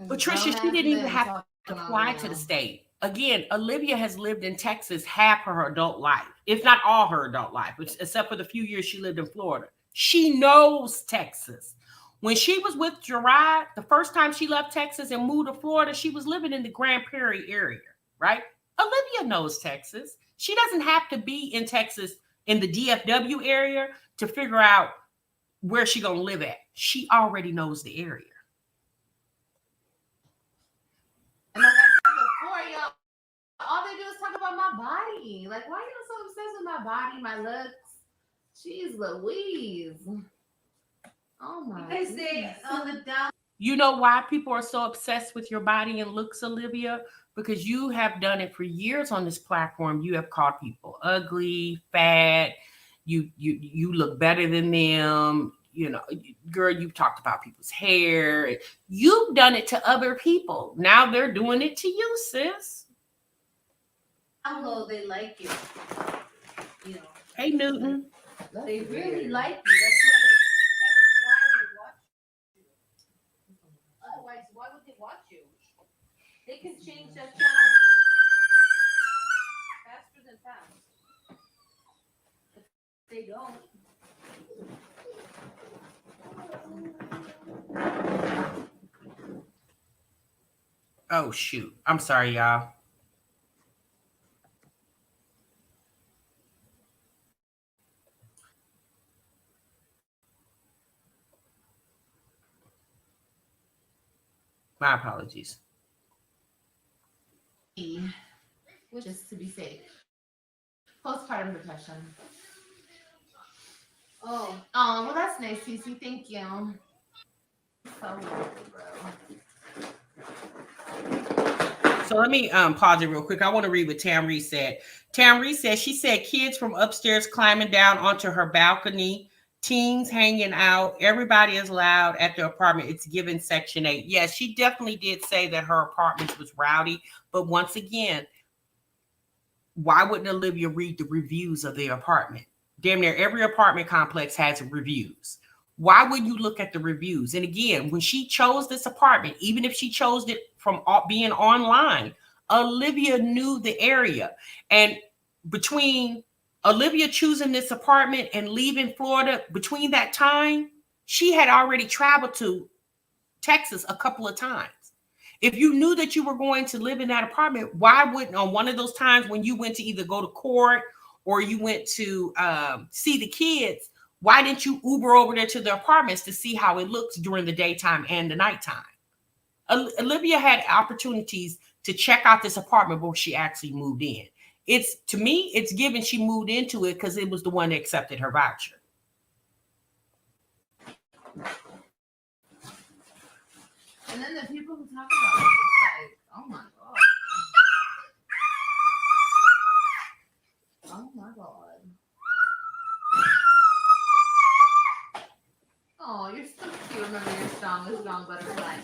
Patricia, she didn't even have to apply to the state. Again, Olivia has lived in Texas half of her adult life, if not all her adult life, except for the few years she lived in Florida. She knows Texas. When she was with Gerard, the first time she left Texas and moved to Florida, she was living in the Grand Prairie area, right? Olivia knows Texas. She doesn't have to be in Texas in the DFW area to figure out where she's going to live at. She already knows the area. And like I said before, y'all, all they do is talk about my body. Like, why are you so obsessed with my body, my looks? Jeez Louise. Oh my Because they on the down. You know why people are so obsessed with your body and looks, Olivia? Because you have done it for years on this platform. You have called people ugly, fat. You look better than them. You know, girl, you've talked about people's hair. You've done it to other people. Now they're doing it to you, sis. Although they like you, you know. Hey, Newton. They really like you. That's why they watch you. Otherwise, why would they watch you? They can change that channel faster than fast. But they don't. Oh, shoot. I'm sorry, y'all. My apologies. Just to be safe. Postpartum depression. Oh, well, that's nice, Cece. Thank you. So lovely, bro. So let me pause it real quick. I want to read what Tamri said. Tamri said, she said kids from upstairs climbing down onto her balcony, teens hanging out, everybody is loud at the apartment. It's given Section 8. Yes, she definitely did say that her apartment was rowdy. But once again, why wouldn't Olivia read the reviews of the apartment? Damn near every apartment complex has reviews. Why would you look at the reviews? And again, when she chose this apartment, even if she chose it from being online, Olivia knew the area. And between Olivia choosing this apartment and leaving Florida, between that time, she had already traveled to Texas a couple of times. If you knew that you were going to live in that apartment, why wouldn't on one of those times when you went to either go to court or you went to see the kids, why didn't you Uber over there to the apartments to see how it looks during the daytime and the nighttime? Olivia had opportunities to check out this apartment before she actually moved in. It's, to me, it's given she moved into it because it was the one that accepted her voucher. And then the people who talk about it, it's like, oh my God. Oh my God. Oh, you're so cute. Remember, you're strong butterfly.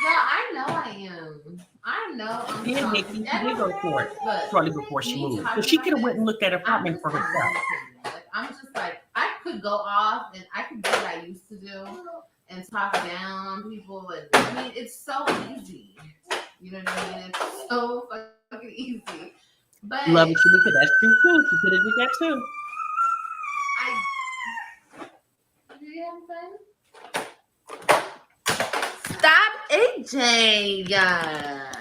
Yeah, I know I am. I know I'm Yeah, strong. Nikki, she did go to court shortly before she moved. So she could have went and looked at an apartment for herself. Like, I'm just like, I could go off and I could do what I used to do and talk down people. And I mean, it's so easy. You know what I mean? It's so fucking easy. But Love it, Shamika. That's true too. She could have did that too. I having fun? Stop, AJ. God,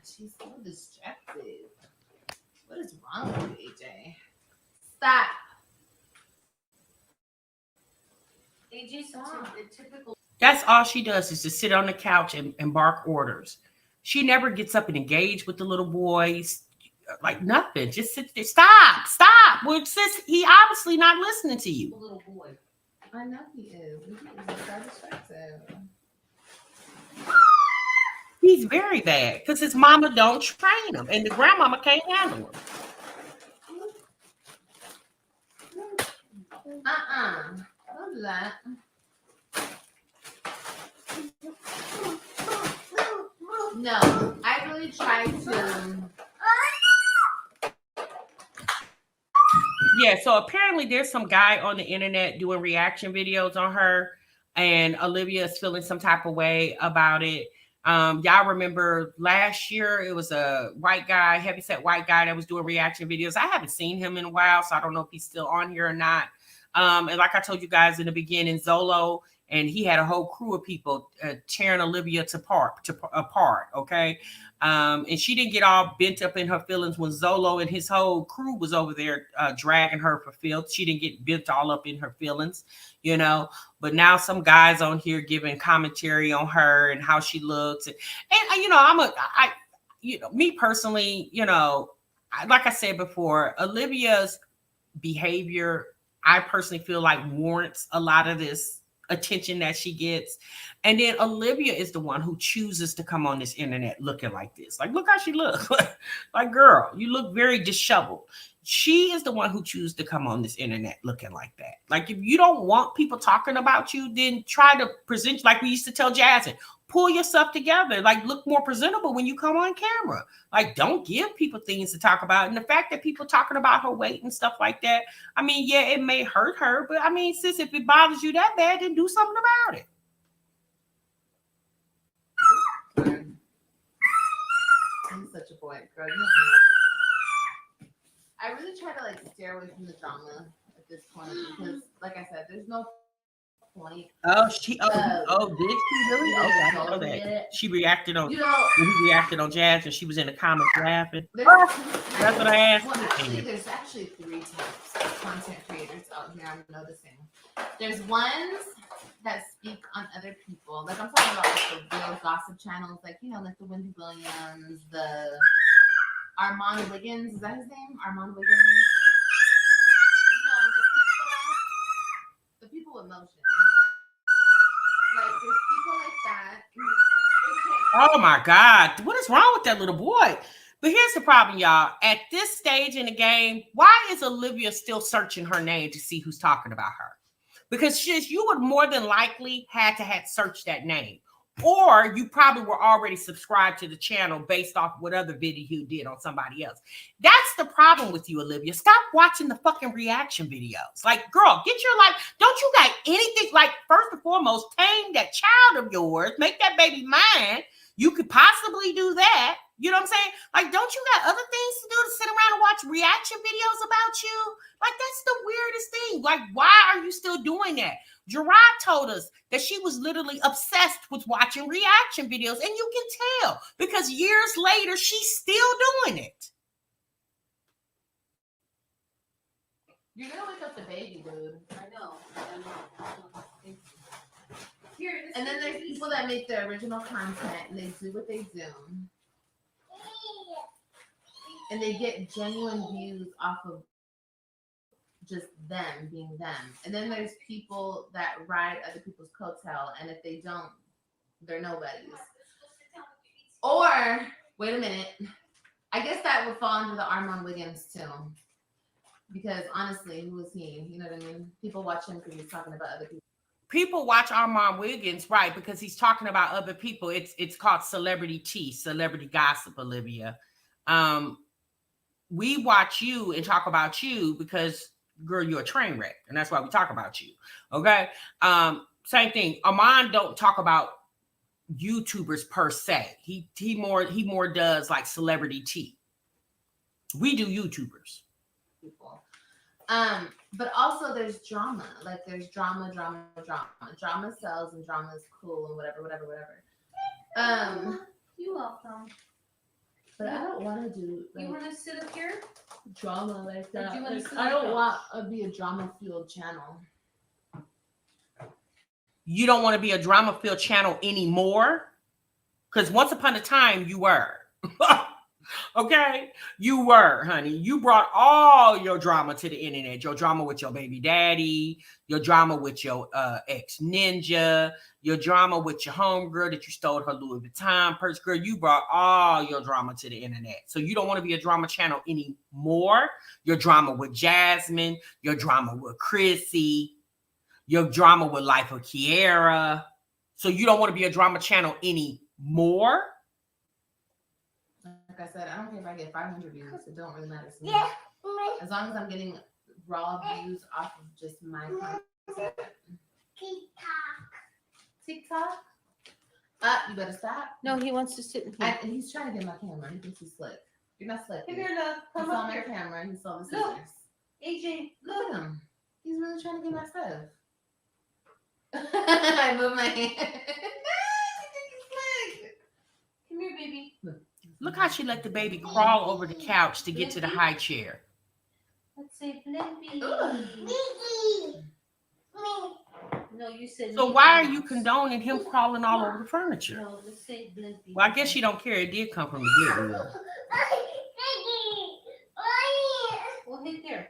she's so distracted. What is wrong with you, AJ? Stop. AJ's a typical. That's all she does is just sit on the couch and bark orders. She never gets up and engage with the little boys, like nothing. Just sit there. Stop. Well, sis, he obviously not listening to you. Little boy. I know he is. He is so distracted. He's very bad because his mama don't train him, and the grandmama can't handle him. Don't do that. No, I really tried to. Yeah, so apparently there's some guy on the internet doing reaction videos on her, and Olivia is feeling some type of way about it. Y'all remember last year it was a white guy, heavyset white guy that was doing reaction videos. I haven't seen him in a while, so I don't know if he's still on here or not. And like I told you guys in the beginning, Zolo, and he had a whole crew of people tearing Olivia apart, okay? And she didn't get all bent up in her feelings when Zolo and his whole crew was over there dragging her for filth. She didn't get bent all up in her feelings, you know? But now some guys on here giving commentary on her and how she looks. And you know, me personally, you know, like I said before, Olivia's behavior, I personally feel like warrants a lot of this attention that she gets. And then Olivia is the one who chooses to come on this internet looking like this. Like, look how she looks. Like, girl, you look very disheveled. She is the one who chooses to come on this internet looking like that. Like, if you don't want people talking about you, then try to present, like we used to tell Jasmine, pull yourself together. Like, look more presentable when you come on camera. Like, don't give people things to talk about. And the fact that people talking about her weight and stuff like that, I mean, yeah, it may hurt her, but I mean, sis, if it bothers you that bad, then do something about it. I'm such a boy, girl. I really try to like steer away from the drama at this point because, like I said, there's no point. Oh, did she really? Okay, I didn't know that. She reacted on. He reacted on Jazz, and she was in the comments laughing. That's what I asked. Well, there's actually 3 types of content creators out here. I'm noticing. There's ones that speak on other people, like I'm talking about like the real gossip channels, like you know, like the Wendy Williams, the Armand Wiggins. Is that his name? Armand Wiggins. You know, the people with motion. Like there's people like that. Oh my God. What is wrong with that little boy? But here's the problem, y'all. At this stage in the game, why is Olivia still searching her name to see who's talking about her? Because you would more than likely had searched that name. Or you probably were already subscribed to the channel based off what other video you did on somebody else. That's the problem with you, Olivia. Stop watching the fucking reaction videos. Like, girl, get your life. Don't you got anything? Like, first and foremost, tame that child of yours. Make that baby mine. You could possibly do that. You know what I'm saying? Like, don't you got other things to do to sit around and watch reaction videos about you? Like, that's the weirdest thing. Like, why are you still doing that? Gerard told us that she was literally obsessed with watching reaction videos, and you can tell because years later, she's still doing it. You're gonna wake up the baby, dude. I know. And then there's people that make the original content and they do what they do. And they get genuine views off of just them being them. And then there's people that ride other people's coattail, and if they don't, they're nobodies. Or, wait a minute, I guess that would fall under the Armand Wiggins too. Because honestly, who is he? You know what I mean? People watch him because he's talking about other people. People watch Armand Wiggins, right? Because he's talking about other people. It's called celebrity tea, celebrity gossip, Olivia. We watch you and talk about you because, girl, you're a train wreck, and that's why we talk about you. Okay. Same thing. Armand don't talk about YouTubers per se. He more does like celebrity tea. We do YouTubers. People. But also there's drama. Like there's drama. Drama sells and drama is cool and whatever. You're welcome. But I don't want to do like, You want to sit up here? drama like that. do you wanna Like, sit I don't across? want to be a drama fueled channel. You don't want to be a drama-filled channel anymore? Because once upon a time, you were. Okay? You were, honey. You brought all your drama to the internet. Your drama with your baby daddy, your drama with your ex-ninja, your drama with your homegirl that you stole her Louis Vuitton purse. Girl, you brought all your drama to the internet. So you don't want to be a drama channel anymore. Your drama with Jasmine, your drama with Chrissy, your drama with Life of KRA. So you don't want to be a drama channel anymore. Like I said, I don't care if I get 500 views. It don't really matter to me. As long as I'm getting raw views off of just my content. TikTok. You better stop. No, he wants to sit in here. And he's trying to get my camera. He thinks he's slick. You're not slick. Come dude. here, love. He Come saw up my here. camera and he saw the Look. scissors. AJ, Look at him. He's really trying to get my stuff. I move my hand. come here, baby. Look how she let the baby crawl over the couch to get to the high chair. Let's say Blimpy. No, you said. So Mickey why are you Mouse. condoning him crawling all over the furniture? No, let's say Blimpy. Well, I guess she don't care. It did come from the Goodwill. Well, hit there.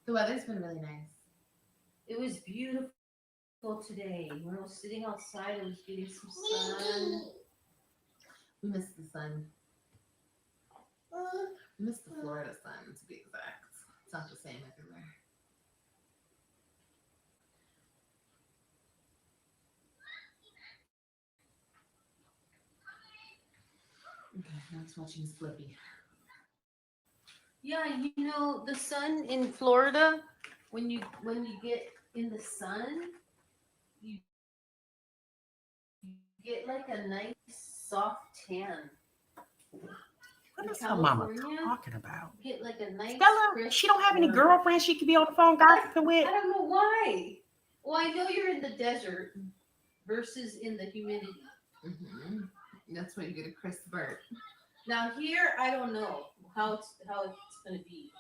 The weather's been really nice. It was beautiful today. When I was sitting outside, I was getting some sun. We missed the sun. We missed the Florida sun, to be exact. It's not the same everywhere. Okay, now it's watching Flippy. Yeah, you know the sun in Florida. When you get in the sun, you get like a nice soft tan. What In is her mama California, talking about? you get like a nice. Stella, crisp she don't have any burn. girlfriends she could be on the phone gossiping with? I don't know why. Well, I know you're in the desert versus in the humidity. Mm-hmm. That's where you get a crisp burn. Now here, I don't know how it's gonna be.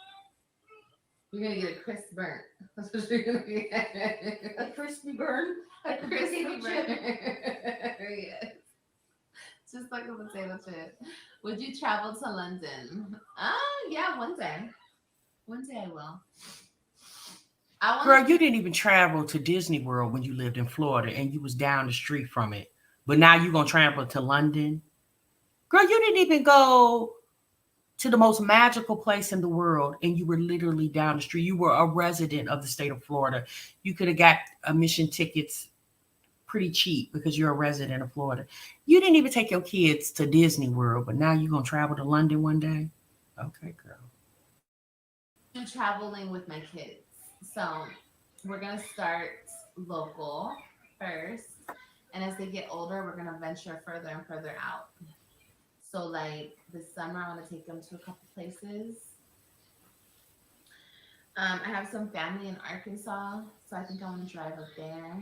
You're gonna get a crisp burn. That's what you're gonna get. A crispy burn. A Like a crispy potato burn. chip. Yes. Just like a potato chip. Would you travel to London? Yeah, one day. One day I will. Girl, you didn't even travel to Disney World when you lived in Florida and you was down the street from it. But now you're going to travel to London? Girl, you didn't even go to the most magical place in the world and you were literally down the street. You were a resident of the state of Florida. You could have got admission tickets pretty cheap because you're a resident of Florida. You didn't even take your kids to Disney World, but now you're going to travel to London one day? Okay, girl. I'm traveling with my kids. So we're going to start local first. And as they get older, we're going to venture further and further out. So like this summer, I want to take them to a couple places. I have some family in Arkansas, so I think I want to drive up there.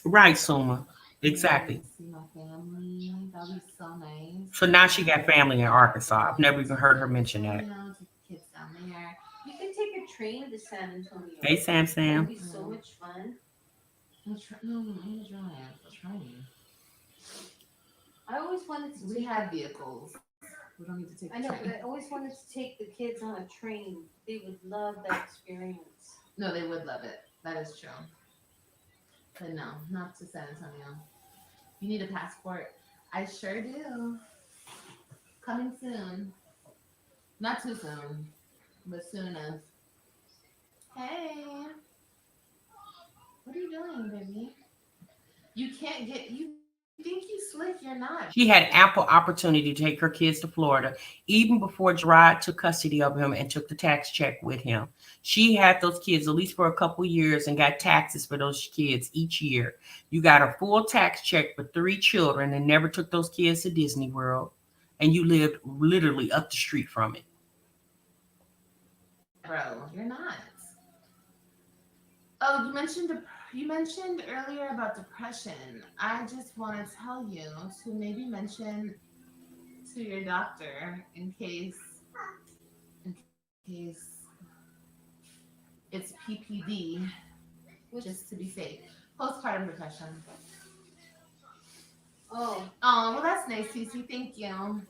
Right, Suma. Exactly. See my family. That'll be so nice. So now she got family in Arkansas. I've never even heard her mention that. You know, take the kids down there. You can take a train to San Antonio. Hey, Sam. It'll be so much fun. No, I'm gonna drive a train. I always wanted to. We have vehicles. We don't need to take I the know, train. but I always wanted to take the kids on a train. They would love that experience. No, they would love it. That is true. But no, not to San Antonio. You need a passport. I sure do. Coming soon. Not too soon, but soon enough. Hey. What are you doing, baby? You can't get, you think you slick, you're not. She had ample opportunity to take her kids to Florida, even before Gerard took custody of him and took the tax check with him. She had those kids at least for a couple years and got taxes for those kids each year. You got a full tax check for 3 children and never took those kids to Disney World. And you lived literally up the street from it. bro. You're not. Oh, you mentioned earlier about depression. I just want to tell you to maybe mention to your doctor in case it's PPD, just to be safe. Postpartum depression. Oh, well, that's nice, Cece. Thank you.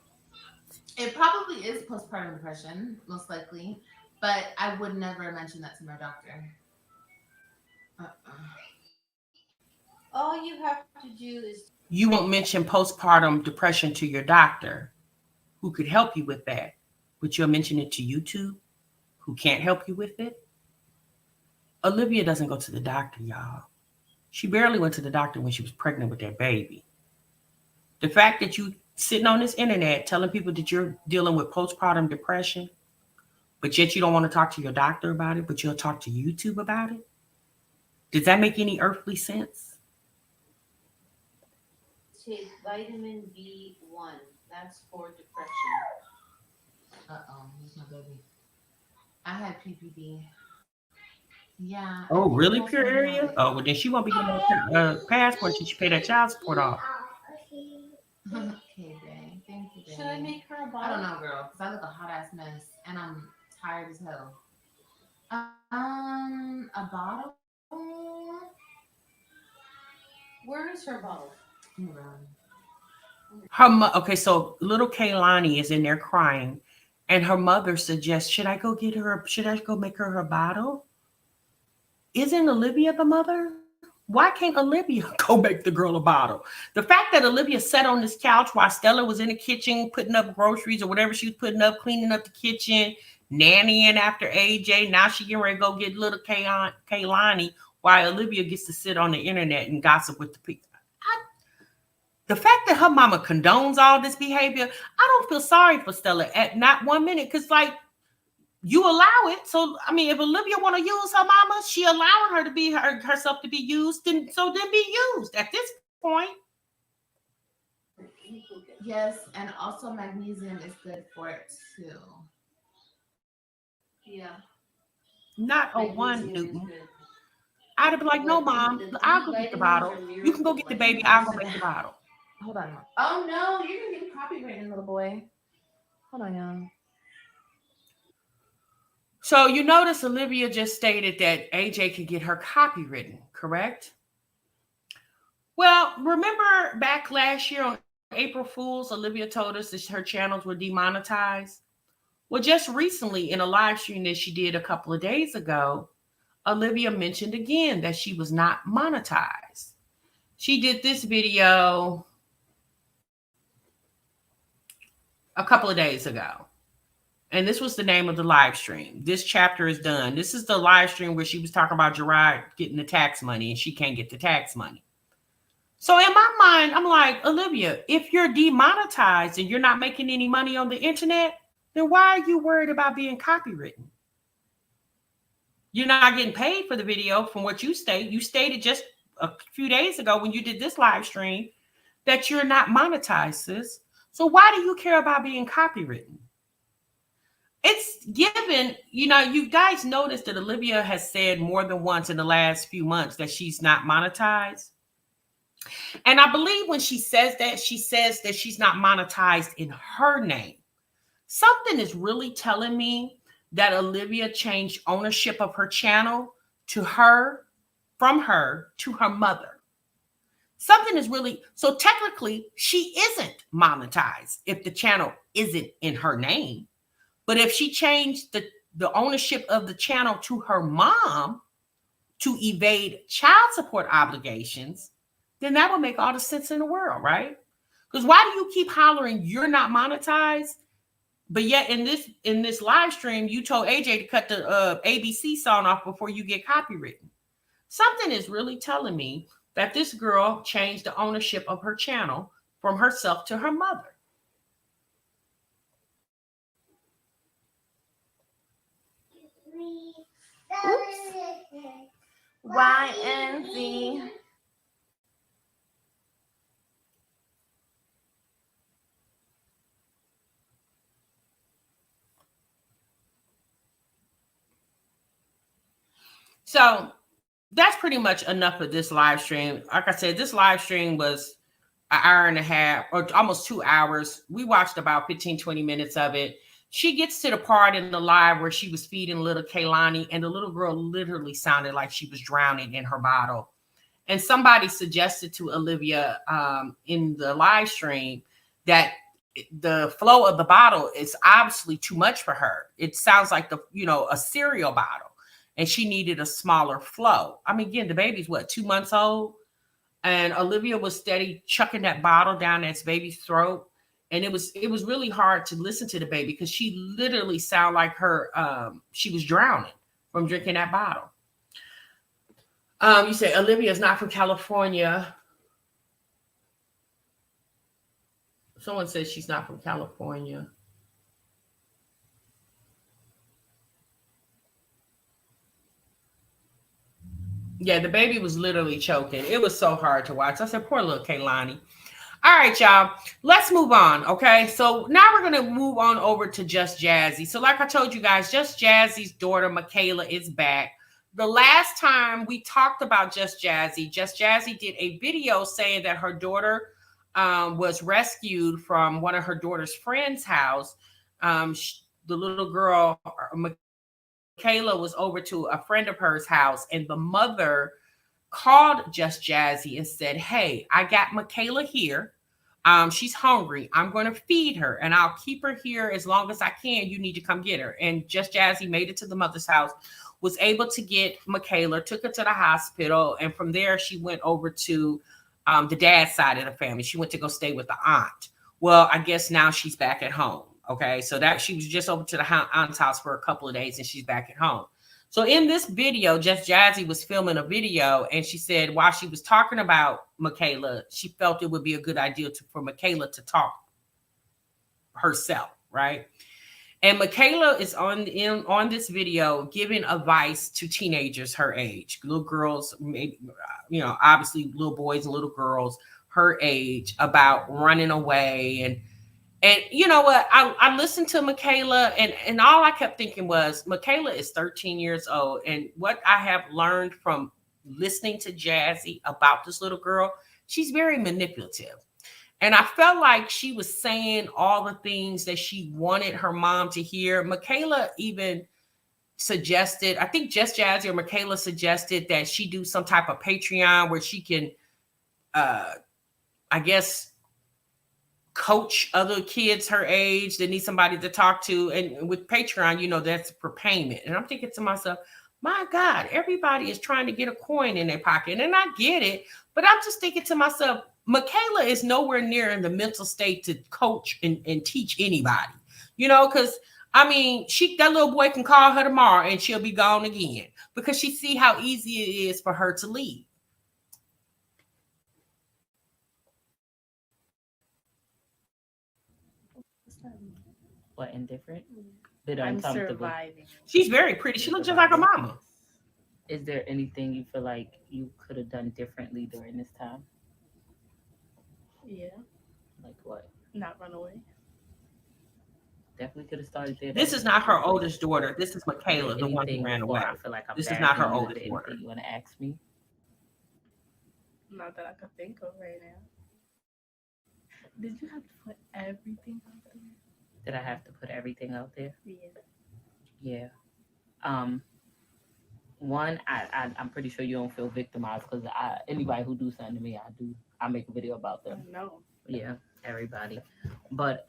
It probably is postpartum depression, most likely, but I would never mention that to my doctor. all you have to do is You won't mention postpartum depression to your doctor, who could help you with that, but you'll mention it to YouTube, who can't help you with it. Olivia doesn't go to the doctor, y'all. She barely went to the doctor when she was pregnant with that baby. The fact that you sitting on this internet telling people that you're dealing with postpartum depression, but yet you don't want to talk to your doctor about it, but you'll talk to YouTube about it. Does that make any earthly sense? take vitamin B1. That's for depression. Here's my baby. I had PPD. Yeah. Oh, really, pure area? Oh, well, then she won't be getting a passport until she pay that child support off. Okay, babe. Thank you, babe. Should I make her a bottle? I don't know, girl, because I look a hot ass mess and I'm tired as hell. A bottle? Where is her bottle? Okay, so little Kaylani is in there crying, and her mother suggests, should I go make her her bottle? Isn't Olivia the mother? Why can't Olivia go make the girl a bottle? The fact that Olivia sat on this couch while Stella was in the kitchen putting up groceries or whatever she was putting up, cleaning up the kitchen, nannying after AJ. Now she getting ready to go get little Kaylani while Olivia gets to sit on the internet and gossip with the people. The fact that her mama condones all this behavior, I don't feel sorry for Stella at not 1 minute, because like, you allow it. So I mean, if Olivia want to use her mama, she allowing her to be herself to be used, then be used at this point. Yes, and also magnesium is good for it too. Yeah. Not a one, Newton. I'd be like, no, Mom, I'll go get the bottle. You can go get the baby. I'll go make the bottle. Hold on. Oh no, you're gonna get copywritten, little boy. Hold on, y'all. So you notice Olivia just stated that AJ could get her copywritten, correct? Well, remember back last year on April Fool's, Olivia told us that her channels were demonetized. Well, just recently in a live stream that she did a couple of days ago, Olivia mentioned again that she was not monetized. She did this video a couple of days ago. And this was the name of the live stream. This chapter is done. This is the live stream where she was talking about Gerard getting the tax money and she can't get the tax money. So in my mind, I'm like, Olivia, if you're demonetized and you're not making any money on the internet, then why are you worried about being copywritten? You're not getting paid for the video from what you state. You stated just a few days ago when you did this live stream that you're not monetized, sis. So why do you care about being copywritten? It's given, you guys noticed that Olivia has said more than once in the last few months that she's not monetized. And I believe when she says that she's not monetized in her name. Something is really telling me that Olivia changed ownership of her channel from her to her mother. Something is really, so technically she isn't monetized if the channel isn't in her name. But if she changed the ownership of the channel to her mom to evade child support obligations, then that would make all the sense in the world, right? Because why do you keep hollering you're not monetized? But yet in this live stream, you told AJ to cut the ABC song off before you get copywritten. Something is really telling me that this girl changed the ownership of her channel from herself to her mother. YNZ. So that's pretty much enough of this live stream. Like I said, this live stream was an hour and a half or almost 2 hours. We watched about 15, 20 minutes of it. She gets to the part in the live where she was feeding little Kaylani, and the little girl literally sounded like she was drowning in her bottle. And somebody suggested to Olivia in the live stream that the flow of the bottle is obviously too much for her. It sounds like a cereal bottle, and she needed a smaller flow. I mean, again, the baby's what, 2 months old? And Olivia was steady chucking that bottle down that baby's throat. And it was really hard to listen to the baby because she literally sounded like she was drowning from drinking that bottle. You say Olivia is not from California. Someone says she's not from California. Yeah, the baby was literally choking. It was so hard to watch. I said, poor little Kaylani. All right, y'all. Let's move on, okay? So now we're going to move on over to Just Jazzy. So like I told you guys, Just Jazzy's daughter, Michaela, is back. The last time we talked about Just Jazzy did a video saying that her daughter was rescued from one of her daughter's friend's house. The little girl, Michaela, was over to a friend of hers house, and the mother called Just Jazzy and said, hey, I got Michaela here. She's hungry. I'm going to feed her, and I'll keep her here as long as I can. You need to come get her. And Just Jazzy made it to the mother's house, was able to get Michaela, took her to the hospital, and from there she went over to the dad's side of the family. She went to go stay with the aunt. Well, I guess now she's back at home. Okay, so that she was just over to the aunt's house for a couple of days, and she's back at home. So in this video, Just Jazzy was filming a video, and she said while she was talking about Michaela, she felt it would be a good idea for Michaela to talk herself, right? And Michaela is on this video giving advice to teenagers her age, little girls, maybe, obviously little boys and little girls her age, about running away. And you know what? I listened to Michaela, and all I kept thinking was, Michaela is 13 years old. And what I have learned from listening to Jazzy about this little girl, she's very manipulative. And I felt like she was saying all the things that she wanted her mom to hear. Michaela even suggested, I think Just Jazzy or Michaela suggested that she do some type of Patreon where she can, I guess, coach other kids her age that need somebody to talk to. And with Patreon, that's for payment. And I'm thinking to myself, my God, everybody is trying to get a coin in their pocket. And I get it, but I'm just thinking to myself, Michaela is nowhere near in the mental state to coach and teach anybody, because that little boy can call her tomorrow and she'll be gone again because she see how easy it is for her to leave. What, indifferent? Bit uncomfortable. Surviving. She's very pretty. She looks just like her mama. Is there anything you feel like you could have done differently during this time? Yeah. Like what? Not run away. Definitely could have started there. This is not her oldest daughter. This is Michaela, the one who Anything ran before away. I feel like I'm This is not her embarrassing you? oldest Anything daughter. you want to ask me? Not that I could think of right now. Did you have to put everything out there? Did I have to put everything out there? Yeah. Yeah. One, I'm pretty sure you don't feel victimized because anybody who do something to me, I make a video about them. No. Yeah, everybody. But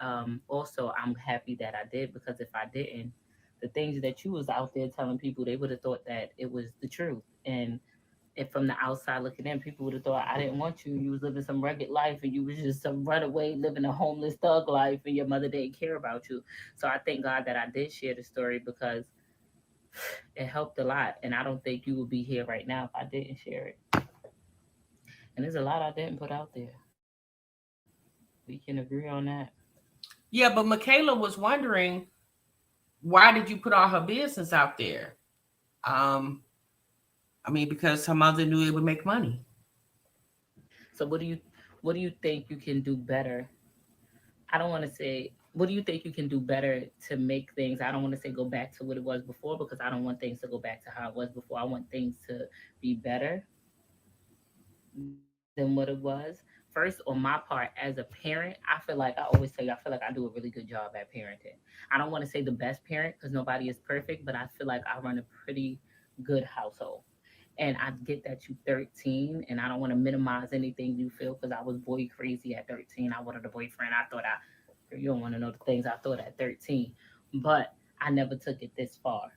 also, I'm happy that I did, because if I didn't, the things that you was out there telling people, they would have thought that it was the truth. And if from the outside looking in, people would have thought I didn't want you. You was living some rugged life, and you was just some runaway, living a homeless thug life, and your mother didn't care about you. So I thank God that I did share the story, because it helped a lot. And I don't think you would be here right now if I didn't share it. And there's a lot I didn't put out there. We can agree on that. Yeah, but Michaela was wondering, why did you put all her business out there? Because her mother knew it would make money. So what do you think you can do better? I don't want to say what do you think you can do better to make things? I don't want to say go back to what it was before, because I don't want things to go back to how it was before. I want things to be better than what it was. First, on my part as a parent, I feel like I always tell you, I feel like I do a really good job at parenting. I don't want to say the best parent because nobody is perfect, but I feel like I run a pretty good household. And I get that you 13, and I don't want to minimize anything you feel, because I was boy crazy at 13. I wanted a boyfriend. I thought girl, you don't want to know the things I thought at 13, but I never took it this far.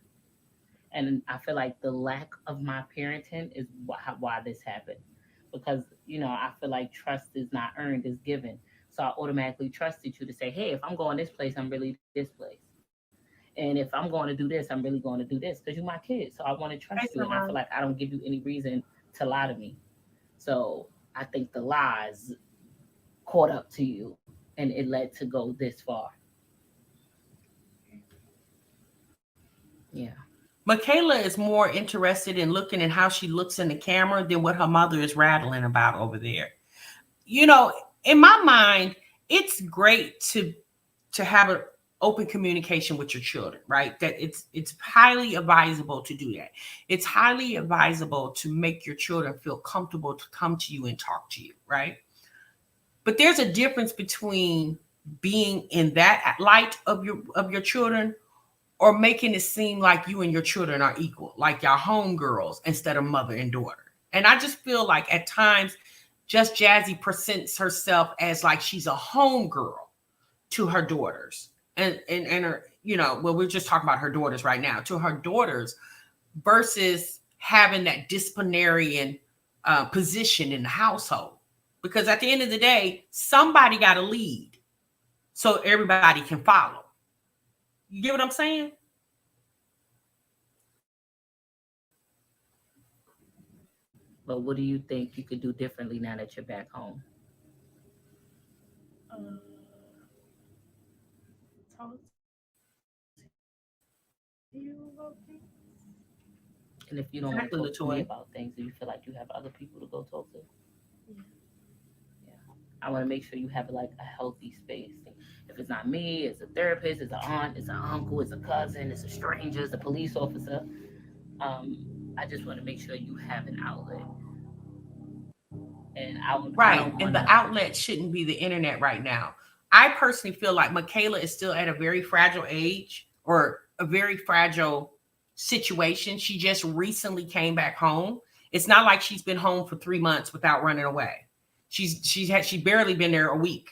And I feel like the lack of my parenting is why this happened, because I feel like trust is not earned, it's given. So I automatically trusted you to say, hey, if I'm going this place, I'm really this place, and if I'm going to do this, I'm really going to do this, because you're my kid. So I want to trust Hey, you, and I feel like I don't give you any reason to lie to me. So I think the lies caught up to you, and it led to go this far. Yeah. Michaela is more interested in looking at how she looks in the camera than what her mother is rattling about over there. In my mind, it's great to have an open communication with your children, right? That it's highly advisable to do that. It's highly advisable to make your children feel comfortable to come to you and talk to you, right? But there's a difference between being in that light of your children, or making it seem like you and your children are equal, like y'all homegirls instead of mother and daughter. And I just feel like at times, Just Jazzy presents herself as like she's a homegirl to her daughters. And her, well, we're just talking about her daughters right now, to her daughters, versus having that disciplinarian position in the household. Because at the end of the day, somebody got to lead so everybody can follow. You get what I'm saying? But what do you think you could do differently now that you're back home? Uh, talk to you about things. And if you don't want to Exactly, talk to me Latoya. about things, do you feel like you have other people to go talk to? Yeah. Yeah. I want to make sure you have like a healthy space. If it's not me, it's a therapist, it's an aunt, it's an uncle, it's a cousin, it's a stranger, it's a police officer. I just want to make sure you have an outlet. And I Right. don't And want the to. outlet shouldn't be the internet right now. I personally feel like Michaela is still at a very fragile age, or a very fragile situation. She just recently came back home. It's not like she's been home for 3 months without running away. She barely been there a week.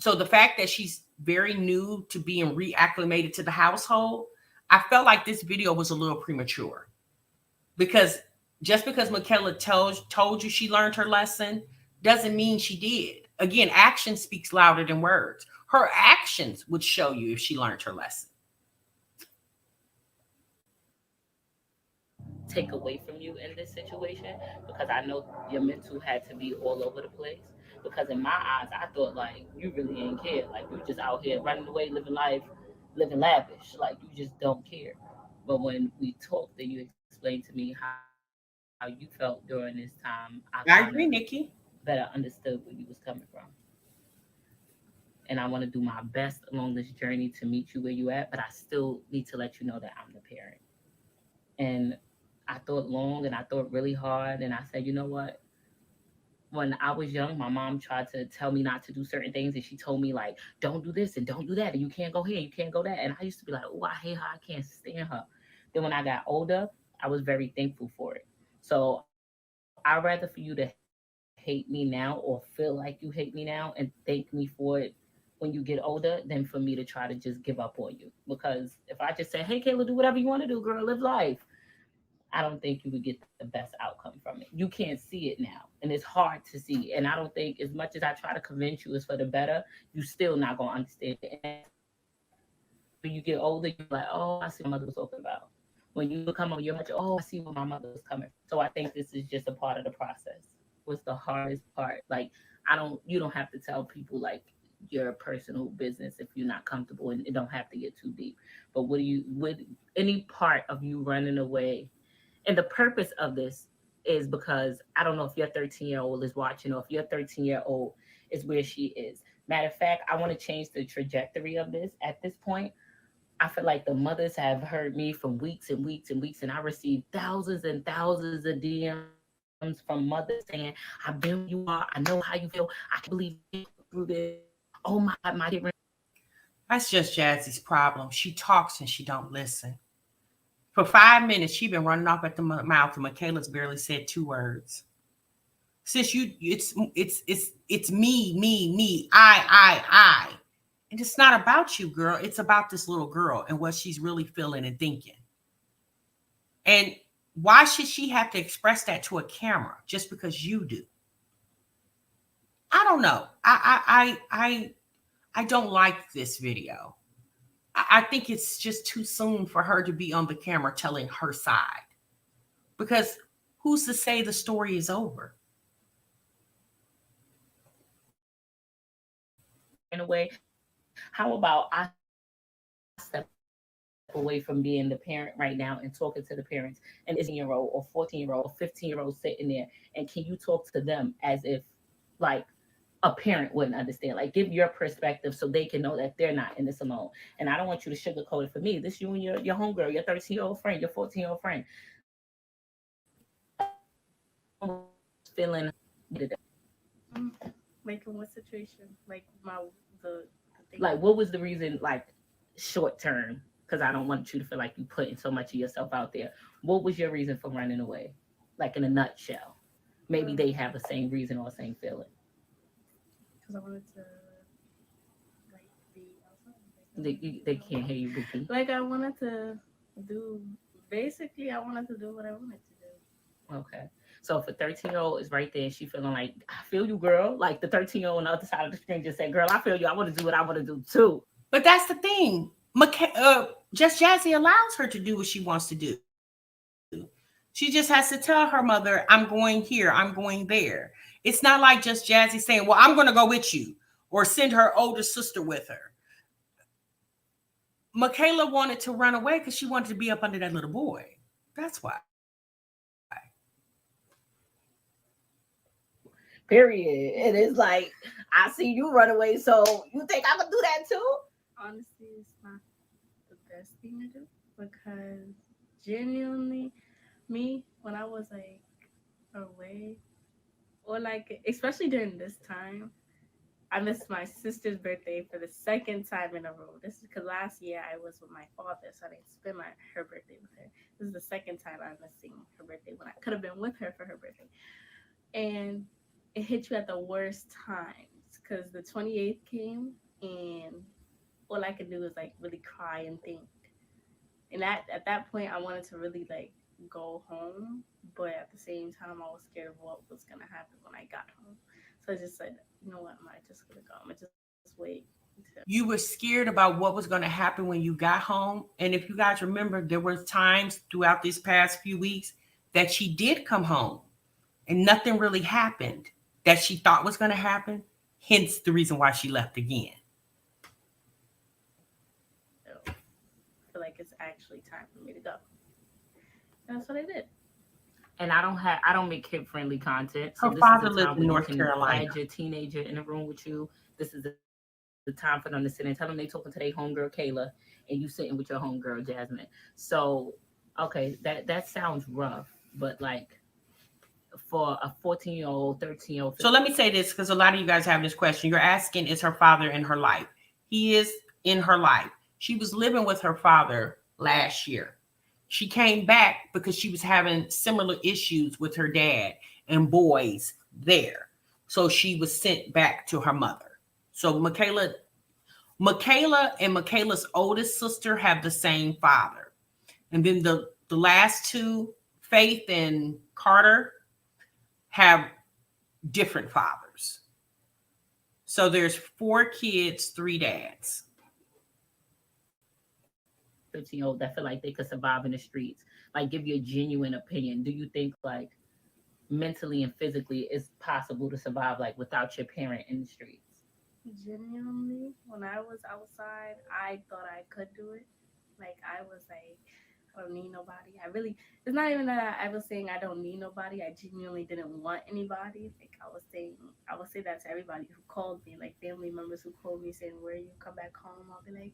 So the fact that she's very new to being reacclimated to the household, I felt like this video was a little premature. Because just because Michaela told you she learned her lesson doesn't mean she did. Again, action speaks louder than words. Her actions would show you if she learned her lesson. Take away from you in this situation, because I know your mental had to be all over the place. Because in my eyes, I thought like you really ain't care. Like you just out here running away, living life, living lavish. Like you just don't care. But when we talked and you explained to me how you felt during this time, I kind of I agree, Nikki. better understood where you was coming from. And I want to do my best along this journey to meet you where you at, but I still need to let you know that I'm the parent. And I thought long and I thought really hard. And I said, you know what? When I was young, my mom tried to tell me not to do certain things. And she told me, like, don't do this and don't do that. And you can't go here, you can't go that. And I used to be like, oh, I hate her. I can't stand her. Then when I got older, I was very thankful for it. So I'd rather for you to hate me now, or feel like you hate me now, and thank me for it when you get older, than for me to try to just give up on you. Because if I just say, hey, Kayla, do whatever you want to do, girl, live life, I don't think you would get the best outcome from it. You can't see it now, and it's hard to see. And I don't think, as much as I try to convince you it's for the better, you still not gonna understand it. And when you get older, you're like, oh, I see what my mother was talking about. When you become older, you're much, oh, I see where my mother was coming from. So I think this is just a part of the process. What's the hardest part? Like, you don't have to tell people like your personal business if you're not comfortable, and it don't have to get too deep. But would any part of you running away, and the purpose of this is because I don't know if your 13-year-old is watching, or if your 13-year-old is where she is. Matter of fact, I want to change the trajectory of this at this point. I feel like the mothers have heard me from weeks and weeks and weeks, and I received thousands and thousands of DMs from mothers saying, I've been where you are. I know how you feel. I can't believe you put through this. Oh my God, my kid. That's just Jazzy's problem. She talks and she don't listen. For 5 minutes, she been running off at the mouth, and Michaela's barely said 2 words. Sis, it's me, I. And it's not about you, girl. It's about this little girl and what she's really feeling and thinking. And why should she have to express that to a camera just because you do? I don't know. I don't like this video. I think it's just too soon for her to be on the camera telling her side. Because who's to say the story is over? In a way, how about I step away from being the parent right now and talking to the parents, and is 10-year-old or 14-year-old or 15-year-old sitting there, and can you talk to them as if like a parent wouldn't understand? Like, give your perspective so they can know that they're not in this alone. And I don't want you to sugarcoat it for me. This you and your homegirl, your 13-year-old friend, your 14-year-old friend. Feeling Like in what situation? Like the thing. like, what was the reason, like, short term? Because I don't want you to feel like you putting so much of yourself out there. What was your reason for running away? Like, in a nutshell. Maybe they have the same reason or same feeling. Because I wanted to like be outside. They can't hear you, Bookie. Like I wanted to do. Basically, I wanted to do what I wanted to do. Okay. So if a 13-year-old is right there and she feeling like, I feel you, girl. Like the 13-year-old on the other side of the screen just said, girl, I feel you. I want to do what I want to do too. But that's the thing. Just Jazzy allows her to do what she wants to do. She just has to tell her mother, I'm going here, I'm going there. It's not like just Jazzy saying, well, I'm going to go with you, or send her older sister with her. Michaela wanted to run away because she wanted to be up under that little boy. That's why. Period. It is like, I see you run away, so you think I could do that too? Honestly, it's not the best thing to do because genuinely, me, when I was like away, or like, especially during this time, I missed my sister's birthday for the second time in a row. This is because last year I was with my father, so I didn't spend her birthday with her. This is the second time I'm missing her birthday when I could have been with her for her birthday. And it hit you at the worst times because the 28th came and all I could do was like really cry and think. And at that point, I wanted to really like go home, but at the same time, I was scared of what was gonna happen when I got home. So I just said, you know what, I'm not just gonna go. I'm gonna just wait. You were scared about what was going to happen when you got home. And if you guys remember, there were times throughout these past few weeks that she did come home and nothing really happened that she thought was going to happen. Hence the reason why she left again. So I feel like it's actually time for me to go. And that's what I did. And I don't make kid friendly content. So her father lives in North Carolina. Add your teenager in a room with you. This is the time for them to sit and tell them they talking to their homegirl Kayla, and you sitting with your homegirl Jasmine. So, okay, that sounds rough, but like for a 14-year-old, 13-year-old. So let me say this because a lot of you guys have this question. You're asking, is her father in her life? He is in her life. She was living with her father last year. She came back because she was having similar issues with her dad and boys there. So she was sent back to her mother. So Michaela and Michaela's oldest sister have the same father. And then the last two, Faith and Carter, have different fathers. So there's 4 kids, 3 dads. 13-year-old that feel like they could survive in the streets. Like, give you a genuine opinion. Do you think like mentally and physically it's possible to survive like without your parent in the streets? Genuinely, when I was outside, I thought I could do it. Like I was like, I don't need nobody. It's not even that I was saying I don't need nobody. I genuinely didn't want anybody. Like I would say that to everybody who called me, like family members who called me saying, "Where you come back home?" I'll be like,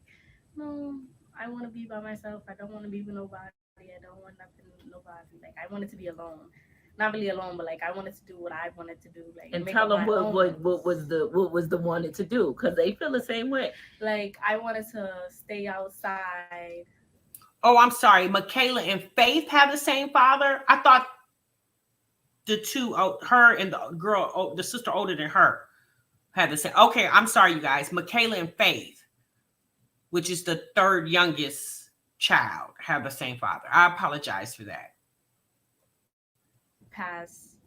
"No, I want to be by myself. I don't want to be with nobody. I don't want nothing with nobody. Like I wanted to be alone. Not really alone, but like I wanted to do what I wanted to do. Like And make tell up them my what was the wanted to do, because they feel the same way. like I wanted to stay outside. Oh, I'm sorry. Michaela and Faith have the same father. I thought the two, her and the girl, the sister older than her, had the same. Okay, I'm sorry, you guys. Michaela and Faith, which is the third youngest child, have the same father. I apologize for that. Past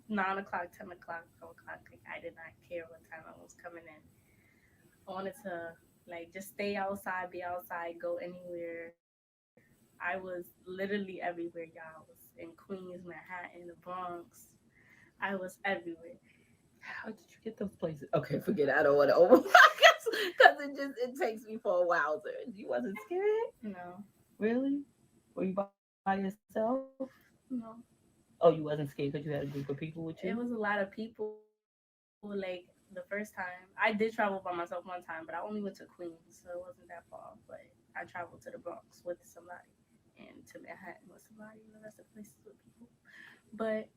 9 o'clock, 10 o'clock, 12 o'clock. Like I did not care what time I was coming in. I wanted to like just stay outside, be outside, go anywhere. I was literally everywhere, y'all. I was in Queens, Manhattan, the Bronx. I was everywhere. How did you get those places? Okay, forget it. I don't want to over because it takes me for a while. You wasn't scared? No, Really? Were you by yourself? no. Oh, you wasn't scared because you had a group of people with you? It was a lot of people. Like the first time, I did travel by myself one time, but I only went to Queens, so it wasn't that far. But I traveled to the Bronx with somebody, and to Manhattan with somebody, and the rest of the places with people. But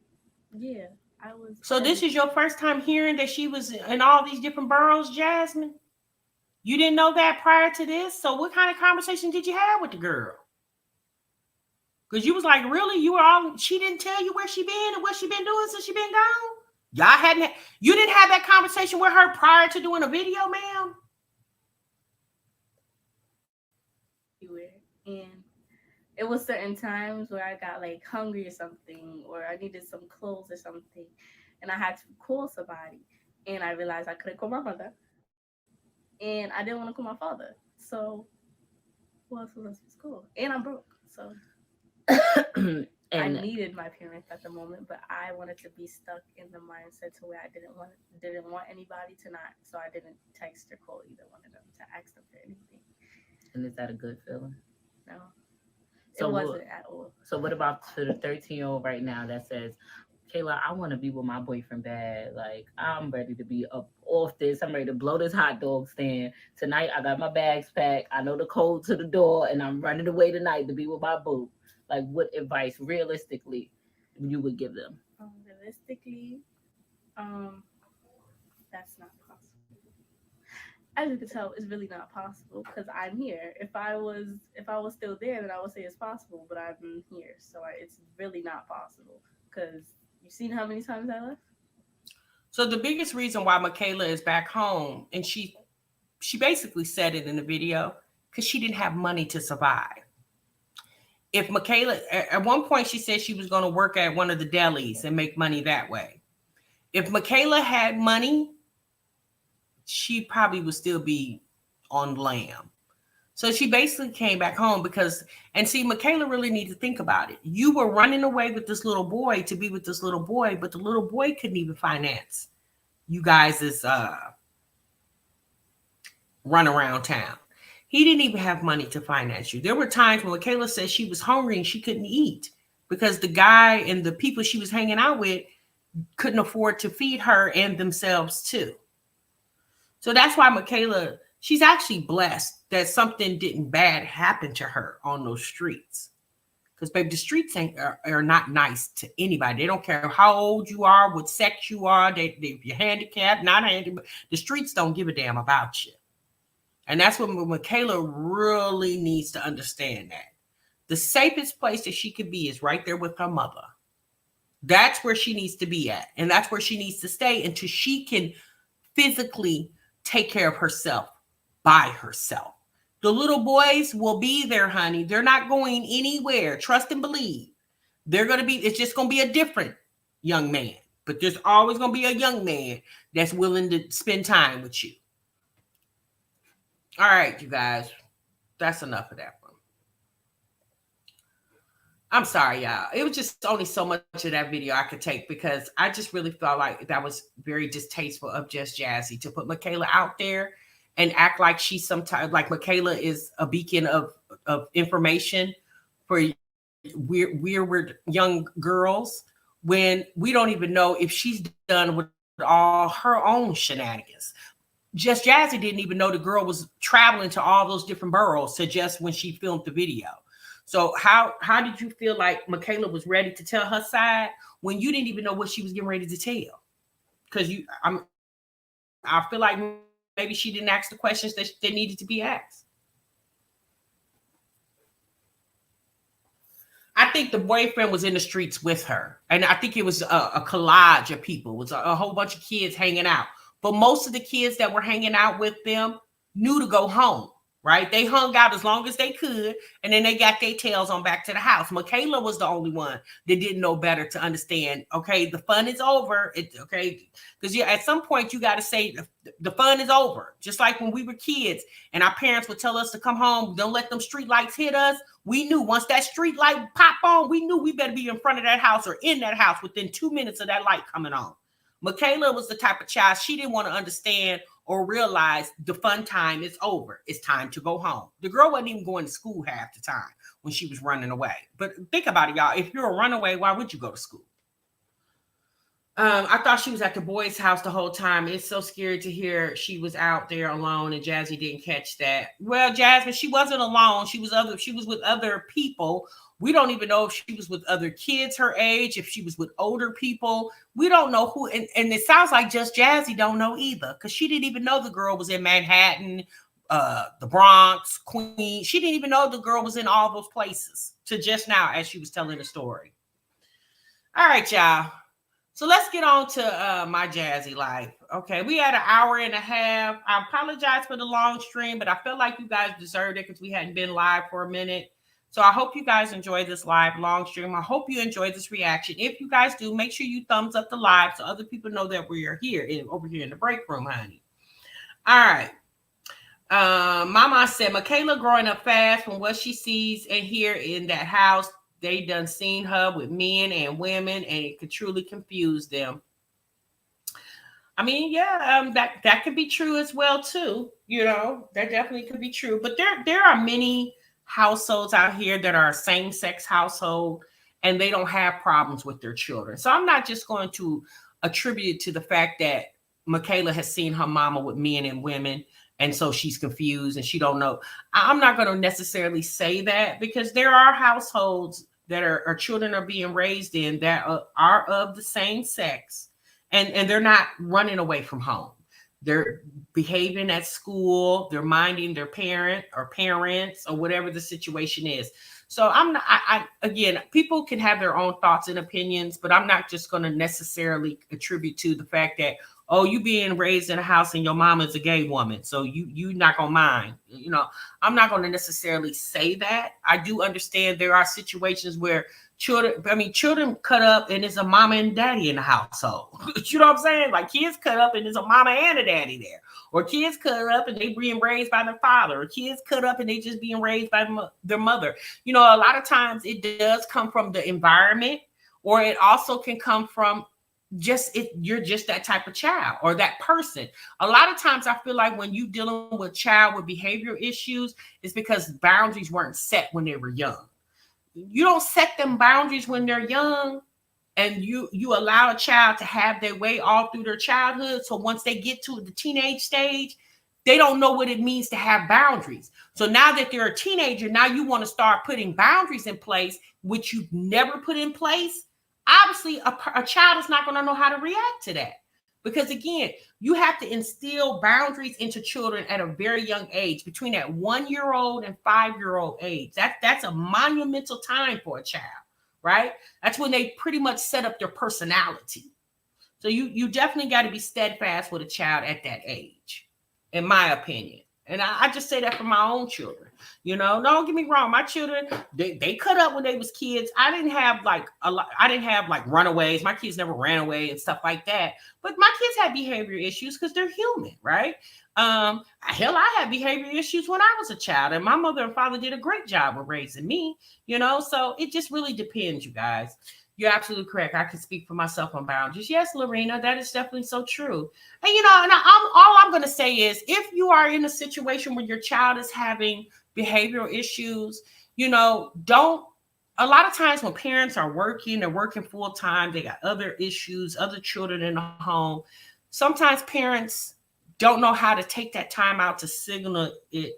yeah, I was. So this is your first time hearing that she was in all these different boroughs, Jasmine? You didn't know that prior to this? So what kind of conversation did you have with the girl? Because you was like, really? She didn't tell you where she been and what she been doing since she been gone? You didn't have that conversation with her prior to doing a video, ma'am? And it was certain times where I got like hungry or something, or I needed some clothes or something, and I had to call somebody, and I realized I couldn't call my mother, and I didn't want to call my father. So who else was I supposed to call? And I'm broke, so I needed my parents at the moment, but I wanted to be stuck in the mindset to where I didn't want anybody to not, so I didn't text or call either one of them to ask them for anything. And is that a good feeling? No, so it wasn't at all. So what about to the 13-year-old right now that says, Kayla, I want to be with my boyfriend bad. Like, I'm ready to be up off this. I'm ready to blow this hot dog stand. Tonight, I got my bags packed. I know the code to the door, and I'm running away tonight to be with my boo. Like, what advice, realistically, you would give them? Realistically, that's not possible. As you can tell, it's really not possible because I'm here. If I was still there, then I would say it's possible, but I'm here, so it's really not possible because you've seen how many times I left. So the biggest reason why Michaela is back home, and she basically said it in the video, because she didn't have money to survive. If Michaela, at one point she said she was going to work at one of the delis and make money that way. If Michaela had money, she probably would still be on lamb. So she basically came back home because, and see, Michaela really needs to think about it. You were running away with this little boy to be with this little boy, but the little boy couldn't even finance you guys' run around town. He didn't even have money to finance you. There were times when Michaela said she was hungry and she couldn't eat because the guy and the people she was hanging out with couldn't afford to feed her and themselves too. So that's why Michaela, she's actually blessed that something didn't bad happen to her on those streets. Because, baby, the streets are not nice to anybody. They don't care how old you are, what sex you are, if you're handicapped, not handicapped. The streets don't give a damn about you. And that's what Michaela really needs to understand that. The safest place that she could be is right there with her mother. That's where she needs to be at. And that's where she needs to stay until she can physically take care of herself by herself. The little boys will be there, honey. They're not going anywhere. Trust and believe. It's just going to be a different young man. But there's always going to be a young man that's willing to spend time with you. All right, you guys. That's enough of that one. I'm sorry, y'all. It was just only so much of that video I could take because I just really felt like that was very distasteful of Just Jazzy to put Michaela out there and act like she's sometimes like Michaela is a beacon of information for weird young girls when we don't even know if she's done with all her own shenanigans. Just Jazzy didn't even know the girl was traveling to all those different boroughs to just when she filmed the video. So how did you feel like Michaela was ready to tell her side when you didn't even know what she was getting ready to tell? Because I feel like maybe she didn't ask the questions that needed to be asked. I think the boyfriend was in the streets with her. And I think it was a collage of people. It was a whole bunch of kids hanging out. But most of the kids that were hanging out with them knew to go home, right? They hung out as long as they could, and then they got their tails on back to the house. Michaela was the only one that didn't know better to understand, okay, the fun is over. Okay, because at some point you got to say the fun is over. Just like when we were kids and our parents would tell us to come home, don't let them street lights hit us. We knew once that street light pop on, we knew we better be in front of that house or in that house within 2 minutes of that light coming on. Michaela was the type of child, she didn't want to understand or realize the fun time is over. It's time to go home. The girl wasn't even going to school half the time when she was running away. But think about it, y'all. If you're a runaway, why would you go to school? I thought she was at the boys' house the whole time. It's so scary to hear she was out there alone and Jazzy didn't catch that. Well, Jasmine, she wasn't alone. She was with other people. We don't even know if she was with other kids her age, if she was with older people. We don't know who. And it sounds like just Jazzy don't know either, because she didn't even know the girl was in Manhattan, the Bronx, Queens. She didn't even know the girl was in all those places to just now as she was telling the story. All right, y'all. So let's get on to my Jazzy life. Okay, we had an hour and a half. I apologize for the long stream, but I feel like you guys deserved it because we hadn't been live for a minute. So I hope you guys enjoyed this live long stream. I hope you enjoyed this reaction. If you guys do, make sure you thumbs up the live so other people know that we are here over here in the break room, honey. All right. Mama said, Michaela growing up fast from what she sees and hear in that house. They done seen her with men and women, and it could truly confuse them. I mean, yeah, that could be true as well too. You know, that definitely could be true. But there are many households out here that are same-sex household, and they don't have problems with their children. So I'm not just going to attribute it to the fact that Michaela has seen her mama with men and women, and so she's confused and she don't know. I'm not going to necessarily say that, because there are households that our children are being raised in that are of the same sex, and they're not running away from home. They're behaving at school. They're minding their parents or whatever the situation is. So again, people can have their own thoughts and opinions, but I'm not just going to necessarily attribute to the fact that, oh, you being raised in a house and your mama is a gay woman, so you not gonna mind. You know, I'm not going to necessarily say that. I do understand there are situations where children cut up and it's a mama and daddy in the household. You know what I'm saying? Like kids cut up and there's a mama and a daddy there. Or kids cut up and they being raised by their father. Or kids cut up and they just being raised by their mother. You know, a lot of times it does come from the environment, or it also can come from you're just that type of child or that person. A lot of times I feel like when you dealing with a child with behavioral issues, it's because boundaries weren't set when they were young. You don't set them boundaries when they're young, and you allow a child to have their way all through their childhood. So once they get to the teenage stage, they don't know what it means to have boundaries. So now that they're a teenager, now you want to start putting boundaries in place, which you've never put in place. Obviously, a child is not going to know how to react to that. Because again, you have to instill boundaries into children at a very young age, between that 1-year-old and 5-year-old age. That's a monumental time for a child, right? That's when they pretty much set up their personality. So you definitely got to be steadfast with a child at that age, in my opinion. And I just say that for my own children. You know, don't get me wrong. My children, they cut up when they was kids. I didn't have like runaways. My kids never ran away and stuff like that. But my kids had behavior issues because they're human, right? Hell, I had behavior issues when I was a child, and my mother and father did a great job of raising me, you know? So it just really depends, you guys. You're absolutely correct. I can speak for myself on boundaries. Yes, Lorena, that is definitely so true. And, you know, and all I'm going to say is, if you are in a situation where your child is having behavioral issues, you know, don't a lot of times when parents are working, they're working full time, they got other issues, other children in the home. Sometimes parents don't know how to take that time out to signal it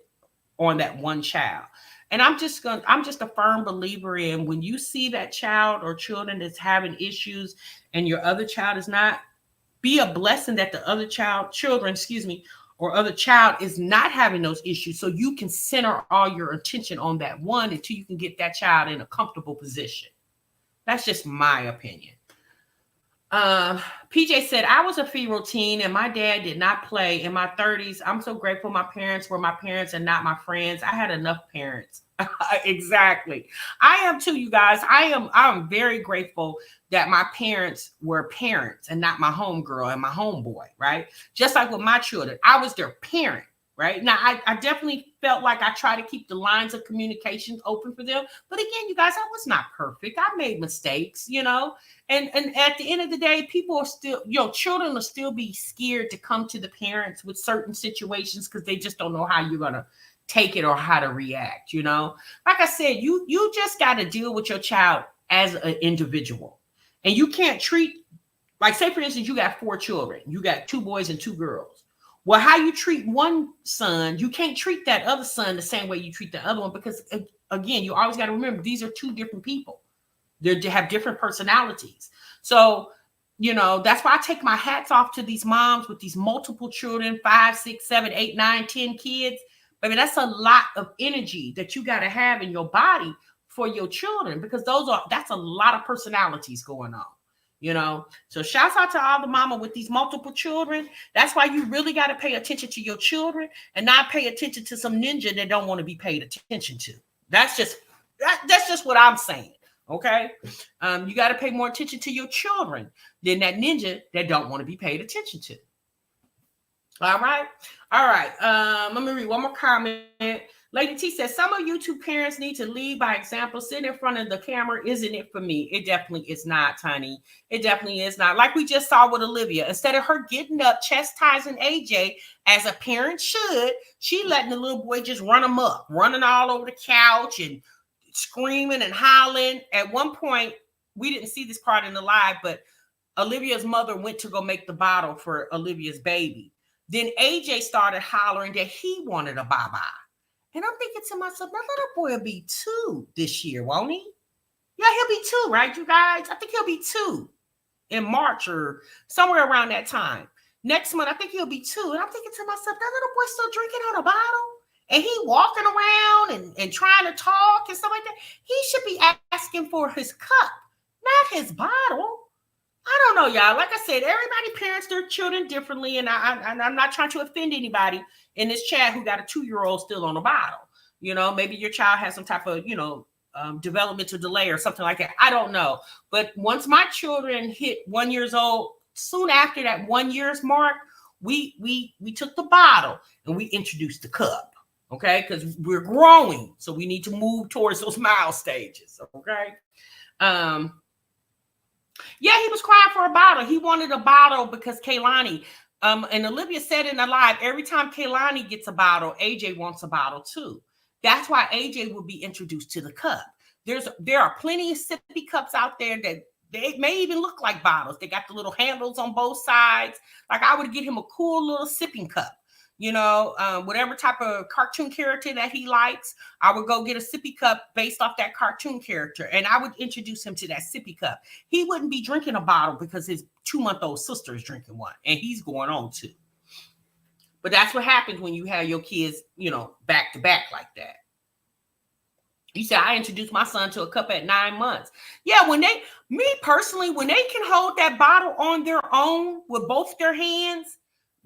on that one child. And I'm just a firm believer in when you see that child or children that's having issues and your other child is not, be a blessing that the other children, or other child is not having those issues, so you can center all your attention on that one until you can get that child in a comfortable position. That's just my opinion. PJ said, I was a feral teen and my dad did not play. In my 30s, I'm so grateful my parents were my parents and not my friends. I had enough parents. Exactly. I am too, you guys. I'm very grateful that my parents were parents and not my homegirl and my homeboy, right? Just like with my children, I was their parent, right? Now, I definitely felt like I try to keep the lines of communication open for them. But again, you guys, I was not perfect. I made mistakes, you know? And at the end of the day, people are still, children will still be scared to come to the parents with certain situations because they just don't know how you're going to take it or how to react, you know? Like I said, you just got to deal with your child as an individual. And you can't treat, like say for instance, you got 4 children. You got 2 boys and 2 girls. Well, how you treat one son, you can't treat that other son the same way you treat the other one because, again, you always got to remember, these are 2 different people. They have different personalities. So, that's why I take my hats off to these moms with these multiple children, 5, 6, 7, 8, 9, 10 kids. I mean, that's a lot of energy that you got to have in your body for your children because that's a lot of personalities going on, So shouts out to all the mama with these multiple children. That's why you really got to pay attention to your children and not pay attention to some ninja that don't want to be paid attention to. That's just what I'm saying. Okay. You got to pay more attention to your children than that ninja that don't want to be paid attention to. All right. Let me read one more comment. Lady T says, some of YouTube parents need to lead by example. Sitting in front of the camera isn't it for me. It definitely is not, honey. It definitely is not. Like we just saw with Olivia. Instead of her getting up, chastising AJ as a parent should, she letting the little boy just run amok, running all over the couch and screaming and hollering. At one point, we didn't see this part in the live, but Olivia's mother went to go make the bottle for Olivia's baby. Then AJ started hollering that he wanted a bye-bye. And I'm thinking to myself, that little boy will be 2 this year, won't he? Yeah, he'll be 2, right, you guys? I think he'll be 2 in March or somewhere around that time. Next month, I think he'll be 2. And I'm thinking to myself, that little boy's still drinking out a bottle? And he walking around and trying to talk and stuff like that. He should be asking for his cup, not his bottle. I don't know, y'all. Like I said, everybody parents their children differently, and I'm not trying to offend anybody in this chat who got a 2-year-old still on a bottle. Maybe your child has some type of, developmental delay or something like that. I don't know. But once my children hit 1 year old, soon after that 1 year's mark, we took the bottle and we introduced the cup. Okay, because we're growing, so we need to move towards those mile stages. Okay. Yeah, he was crying for a bottle. He wanted a bottle because Kaylani, and Olivia said in the live, every time Kaylani gets a bottle, AJ wants a bottle too. That's why AJ will be introduced to the cup. There are plenty of sippy cups out there that they may even look like bottles. They got the little handles on both sides. Like I would get him a cool little sipping cup. Whatever type of cartoon character that he likes, I would go get a sippy cup based off that cartoon character. And I would introduce him to that sippy cup. He wouldn't be drinking a bottle because his 2-month-old sister is drinking one and he's going on 2. But that's what happens when you have your kids, back to back like that. You said, I introduced my son to a cup at 9 months. Yeah, me personally, when they can hold that bottle on their own with both their hands,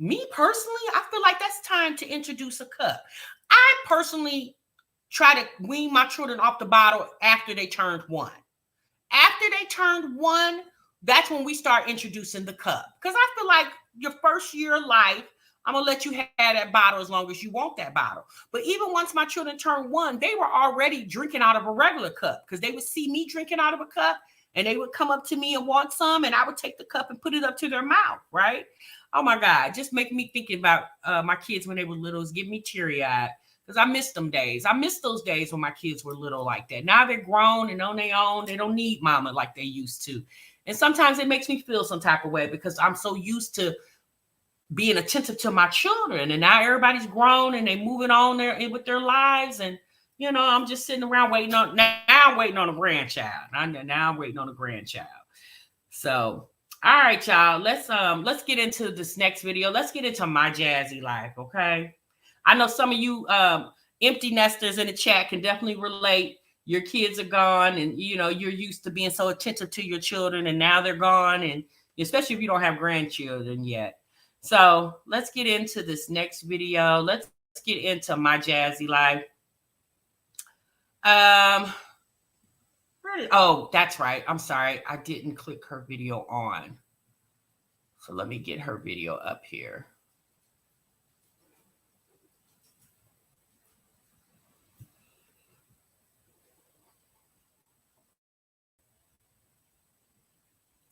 me personally, I feel like that's time to introduce a cup. I personally try to wean my children off the bottle after they turned 1. After they turned 1, that's when we start introducing the cup. Because I feel like your first year of life, I'm going to let you have that bottle as long as you want that bottle. But even once my children turned 1, they were already drinking out of a regular cup because they would see me drinking out of a cup and they would come up to me and want some and I would take the cup and put it up to their mouth, right? Oh my God, just make me thinking about my kids when they were little. Give me teary-eyed because I miss them days. I miss those days when my kids were little like that. Now they're grown and on their own. They don't need mama like they used to. And sometimes it makes me feel some type of way because I'm so used to being attentive to my children. And now everybody's grown and they moving on there with their lives. And, you know, I'm just sitting around waiting on, now I'm waiting on a grandchild. Now I'm waiting on a grandchild. So, all right, y'all, let's get into this next video. Let's get into my jazzy life, okay? I know some of you empty nesters in the chat can definitely relate. Your kids are gone and, you know, you're used to being so attentive to your children and now they're gone, and especially if you don't have grandchildren yet. So let's get into this next video. Let's get into my jazzy life. Oh, that's right. I'm sorry. I didn't click her video on. So let me get her video up here.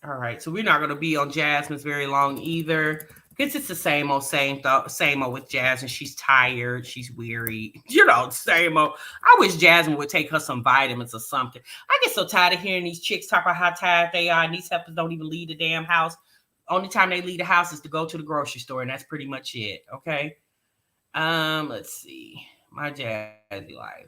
All right. So we're not going to be on Jasmine's very long either. Because it's the same old with Jasmine. She's tired. She's weary. You know, same old. I wish Jasmine would take her some vitamins or something. I get so tired of hearing these chicks talk about how tired they are. And these heifers don't even leave the damn house. Only time they leave the house is to go to the grocery store. And that's pretty much it. Okay. Let's see. My jazzy life.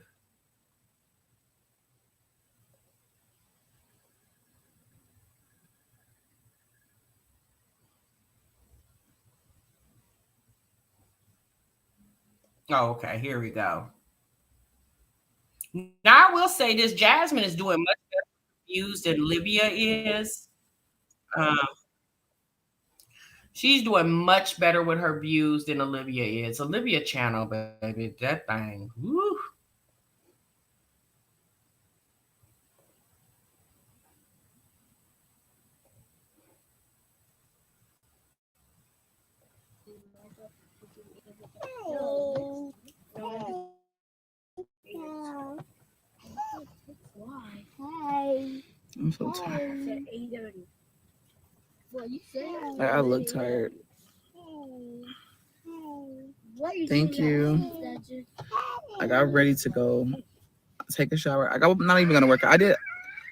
Oh, okay. Here we go. Now I will say this: Jasmine is doing much better views than Olivia is. She's doing much better with her views than Olivia is. Olivia channel, baby, that thing. Woo. I'm so tired. I look tired. Thank you. I got ready to go take a shower. I'm not even gonna work out. I did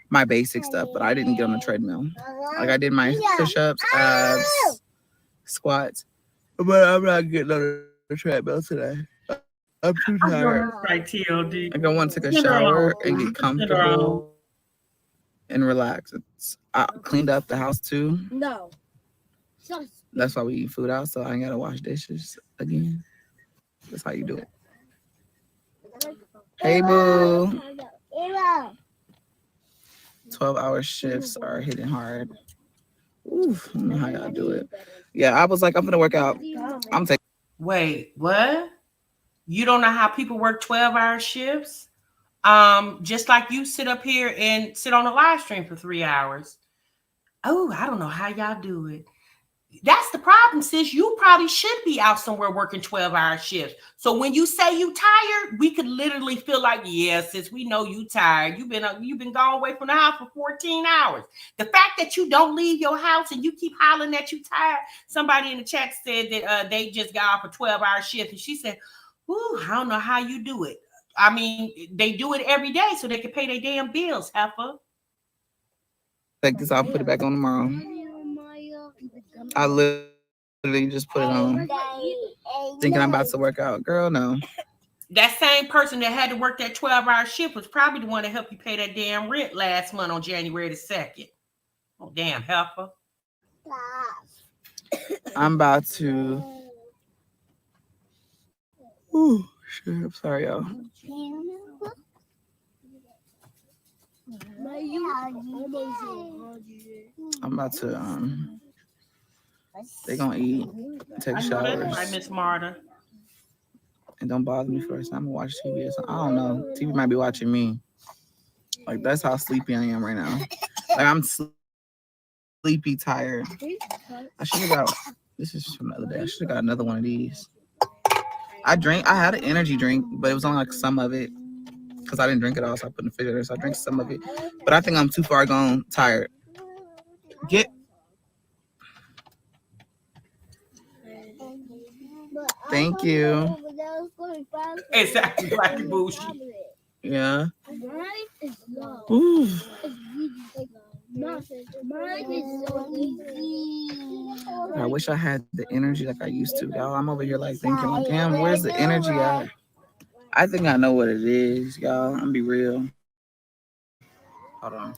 my basic stuff, but I didn't get on the treadmill. Like I did my push-ups, abs, squats, but I'm not getting on the treadmill today. I'm too tired. Like I want to take a shower and get comfortable and relax. I cleaned up the house too. No. That's why we eat food out, so I ain't gotta wash dishes again. That's how you do it. Hey, boo. 12-hour shifts are hitting hard. Oof, I don't know how y'all do it. Yeah, I was like, I'm gonna work out. I'm taking. Wait, what? You don't know how people work 12-hour shifts? Just like you sit up here and sit on a live stream for 3 hours. Oh, I don't know how y'all do it. That's the problem, sis. You probably should be out somewhere working 12-hour shifts. So when you say you tired, we could literally feel like, yeah, sis, we know you tired. You've been gone away from the house for 14 hours. The fact that you don't leave your house and you keep hollering that you tired. Somebody in the chat said that they just got off a 12-hour shift, and she said, ooh, I don't know how you do it. I mean, they do it every day so they can pay their damn bills, heifer. Take this off and put it back on tomorrow. I literally just put it on thinking I'm about to work out. Girl, no. That same person that had to work that 12-hour shift was probably the one that helped you pay that damn rent last month on January the 2nd. Oh, damn, heifer. I'm about to... Ooh, shit, I'm sorry, y'all. I'm about to they gonna eat, take showers. Right, Miss Marta. And don't bother me first. I'm gonna watch TV or something. I don't know. TV might be watching me. Like that's how sleepy I am right now. Like I'm sleepy, tired. I should have got. This is from the other day. I should have got another one of these. I had an energy drink, but it was only like some of it because I didn't drink it all, so I put it in the refrigerator. So I drank some of it, but I think I'm too far gone, tired. Thank you. Exactly, like you bougie. Yeah. Ooh. I wish I had the energy like I used to, y'all. I'm over here like thinking, like, damn, where's the energy at? I think I know what it is, y'all. I'm gonna be real. Hold on.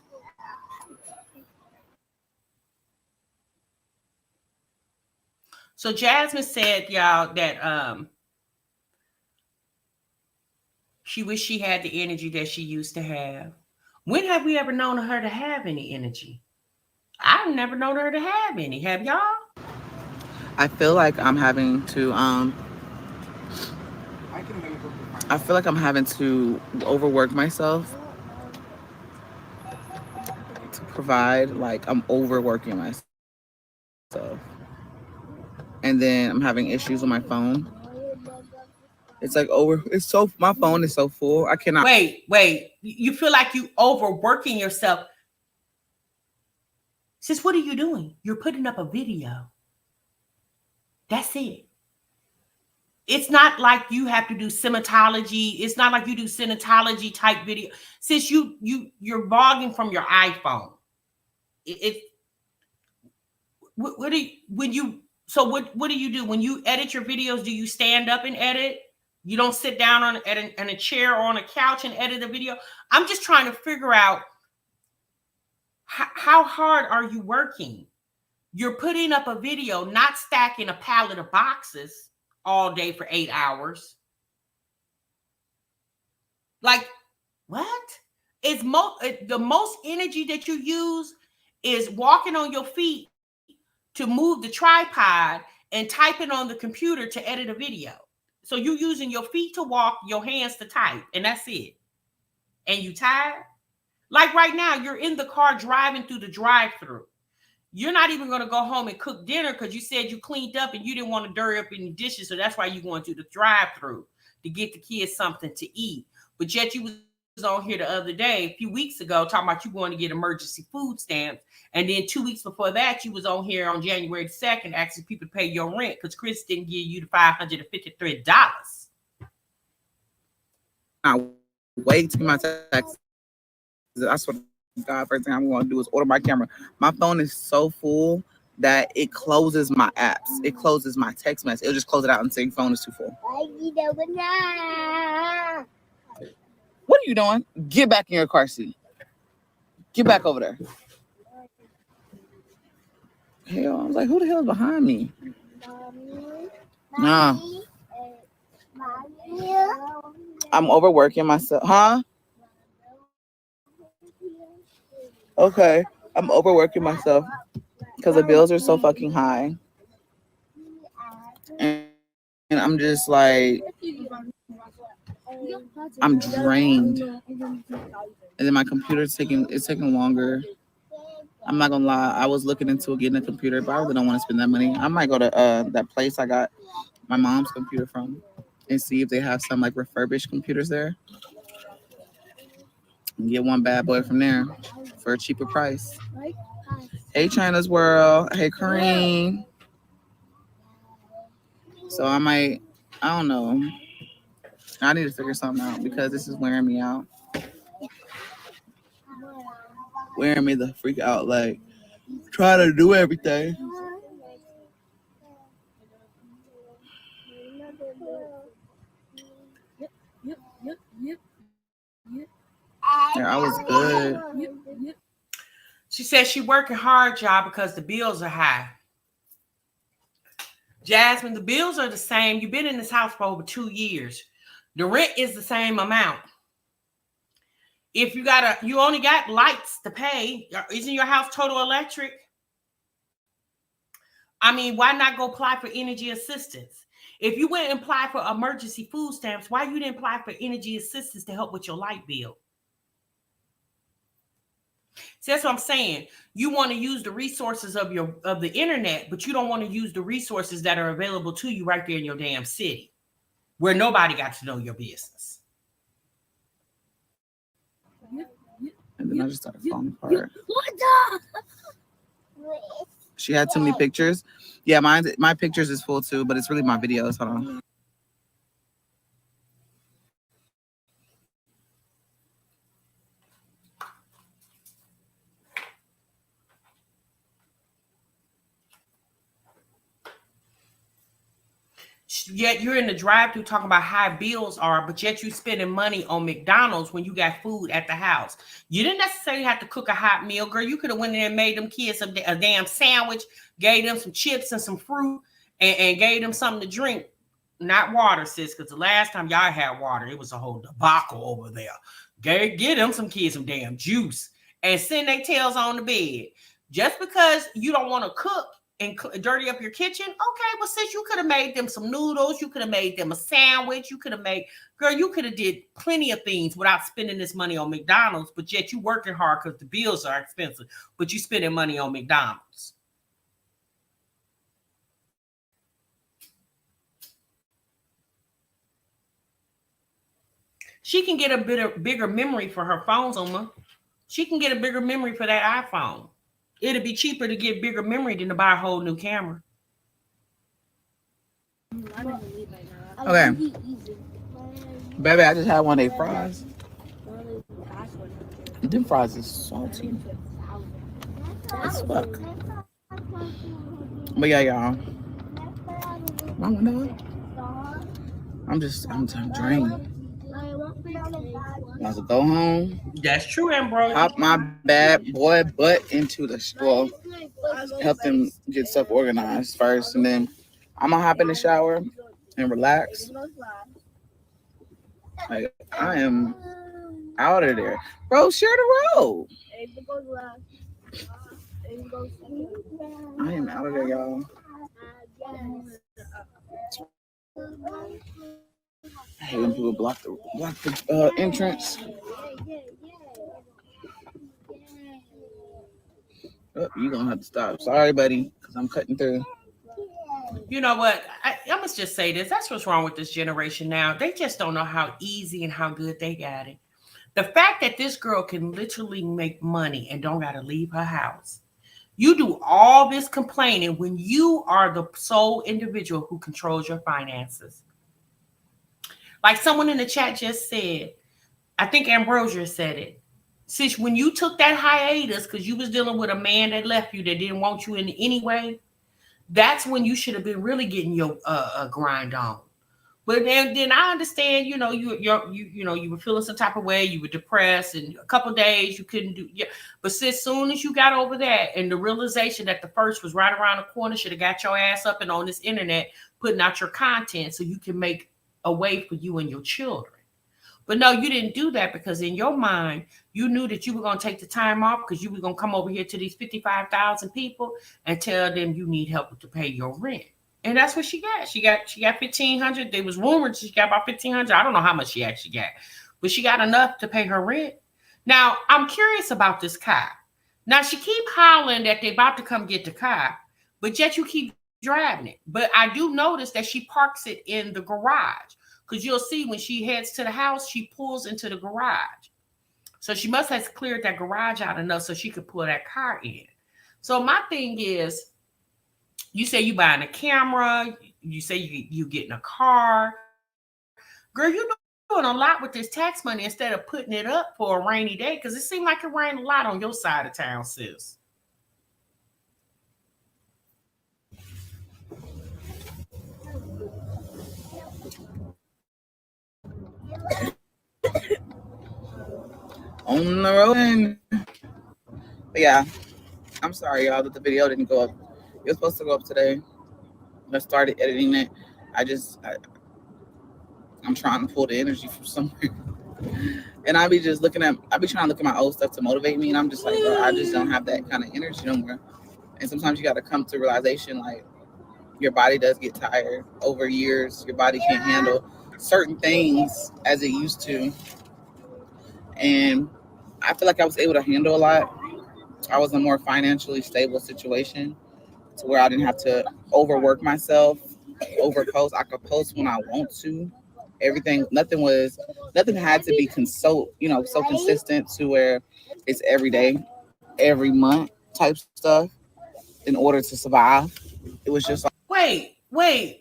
So Jasmine said, y'all, that she wished she had the energy that she used to have. When have we ever known her to have any energy? I've never known her to have any. Have y'all? I feel like I'm having to overwork myself to provide. Like I'm overworking myself. And then I'm having issues with my phone. It's like my phone is so full. I cannot. Wait. You feel like you overworking yourself. Sis, what are you doing? You're putting up a video. That's it. It's not like you have to do cinematology. It's not like you do cinematology type video. Sis, you're vlogging from your iPhone. What do you do when you edit your videos? Do you stand up and edit? You don't sit down on a chair or on a couch and edit a video. I'm just trying to figure out how hard are you working? You're putting up a video, not stacking a pallet of boxes all day for 8 hours. Like, what? The most energy that you use is walking on your feet to move the tripod and typing on the computer to edit a video. So you're using your feet to walk, your hands to type, and that's it. And you tired? Like right now, you're in the car driving through the drive-thru. You're not even going to go home and cook dinner because you said you cleaned up and you didn't want to dirty up any dishes. So that's why you're going to the drive-thru to get the kids something to eat. But yet you was on here the other day, a few weeks ago, talking about you going to get emergency food stamps. And then 2 weeks before that, you was on here on January 2nd asking people to pay your rent because Chris didn't give you the $553. I wait to get my taxes. I swear to God, first thing I'm going to do is order my camera. My phone is so full that it closes my apps. It closes my text message. It'll just close it out and say your phone is too full. What are you doing? Get back in your car seat. Get back over there. Hell, I was like, who the hell is behind me? Nah. I'm overworking myself. Huh? Okay. I'm overworking myself because the bills are so fucking high. And I'm just like, I'm drained. And then my computer's taking longer. I'm not gonna lie, I was looking into getting a computer, but I really don't want to spend that money. I might go to that place I got my mom's computer from and see if they have some like refurbished computers there. And get one bad boy from there for a cheaper price. Hey, China's World. Hey, Kareem. So I don't know. I need to figure something out because this is wearing me out. Wearing me the freak out, like trying to do everything. Yeah, I was good. She said she working hard, y'all, because the bills are high. Jasmine, the bills are the same. You've been in this house for over 2 years. The rent is the same amount. If you only got lights to pay, isn't your house total electric? I mean, why not go apply for energy assistance? If you went and applied for emergency food stamps, why you didn't apply for energy assistance to help with your light bill? See, that's what I'm saying. You want to use the resources of the internet, but you don't want to use the resources that are available to you right there in your damn city, where nobody got to know your business. And then I just started falling apart. She had too many pictures. Yeah, my pictures is full too, but it's really my videos. Hold on. Yet you're in the drive-thru talking about high bills are, but yet you spending money on McDonald's when you got food at the house. You didn't necessarily have to cook a hot meal, girl. You could have went in there and made them kids a damn sandwich, gave them some chips and some fruit, and gave them something to drink. Not water, sis, because the last time y'all had water, it was a whole debacle over there. Get them some kids some damn juice and send their tails on the bed. Just because you don't want to cook and dirty up your kitchen, okay, well, sis, you could have made them some noodles, you could have made them a sandwich, you could have made, girl, you could have did plenty of things without spending this money on McDonald's, but yet you working hard because the bills are expensive, but you spending money on McDonald's. She can get a bigger memory for her phone, Zuma. She can get a bigger memory for that iPhone. It'd be cheaper to get bigger memory than to buy a whole new camera. Okay. Baby, I just had one of their fries. Them fries is salty as fuck. But yeah, y'all. I'm drained. I was to go home. That's true, Ambrose. Hop my bad boy butt into the store. Help them get stuff organized first, and then I'm gonna hop in the shower and relax. Like, I am out of there, bro. Share the road. I am out of there, y'all. I hate when people block the entrance. Oh, you're gonna have to stop. Sorry, buddy, because I'm cutting through. You know what? I must just say this. That's what's wrong with this generation now. They just don't know how easy and how good they got it. The fact that this girl can literally make money and don't got to leave her house. You do all this complaining when you are the sole individual who controls your finances. Like someone in the chat just said, I think Ambrosia said it. Sis, when you took that hiatus because you was dealing with a man that left you that didn't want you in any way, that's when you should have been really getting your grind on. But then I understand, you were feeling some type of way, you were depressed, and a couple of days you couldn't do. Yeah. But as soon as you got over that, and the realization that the first was right around the corner, should have got your ass up and on this internet, putting out your content so you can make a way for you and your children. But no, you didn't do that because in your mind, you knew that you were going to take the time off because you were going to come over here to these 55,000 people and tell them you need help to pay your rent. And that's what she got. She got 1,500. There was rumored she got about 1,500. I don't know how much she actually got, but she got enough to pay her rent. Now, I'm curious about this car. Now, she keep hollering that they about to come get the car, but yet you keep driving it. But I do notice that she parks it in the garage because you'll see when she heads to the house, she pulls into the garage. So she must have cleared that garage out enough so she could pull that car in. So my thing is, you say you buying a camera, you say you getting a car. Girl, you're doing a lot with this tax money instead of putting it up for a rainy day because it seemed like it rained a lot on your side of town, sis. On the road. But yeah, I'm sorry, y'all, that the video didn't go up. It was supposed to go up today. I started editing it. I'm trying to pull the energy from somewhere. And I be trying to look at my old stuff to motivate me. And I'm just like, bro, I just don't have that kind of energy no more. And sometimes you got to come to realization, like, your body does get tired over years. Your body can't handle certain things as it used to. And I feel like I was able to handle a lot. I was in a more financially stable situation to where I didn't have to overwork myself, overpost. I could post when I want to. Nothing had to be so consistent to where it's every day, every month type stuff. in order to survive. It was just like, wait. Wait,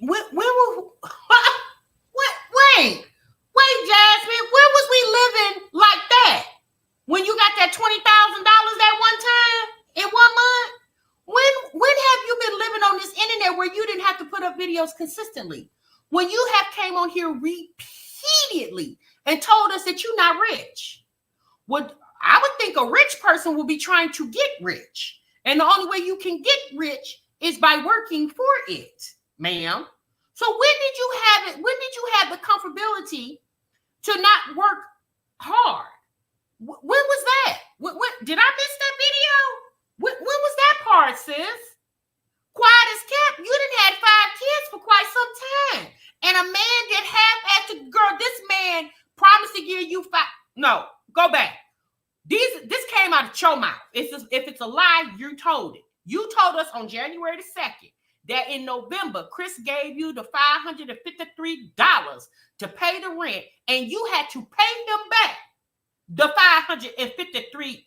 Jasmine, where was we living like that? When you got that $20,000 that one time in 1 month? When have you been living on this internet where you didn't have to put up videos consistently? When you have came on here repeatedly and told us that you're not rich. I would think a rich person will be trying to get rich. And the only way you can get rich is by working for it, ma'am. So when did you have it? When did you have the comfortability to not work hard? When was that? When did I miss that video? When was that part, sis? Quiet as kept. You done had 5 kids for quite some time. And a man did half-assed. Girl, this man promised to give you 5. No, go back. This came out of your mouth. If it's a lie, you told it. You told us on January the 2nd that in November, Chris gave you the $553 to pay the rent, and you had to pay him back the $553.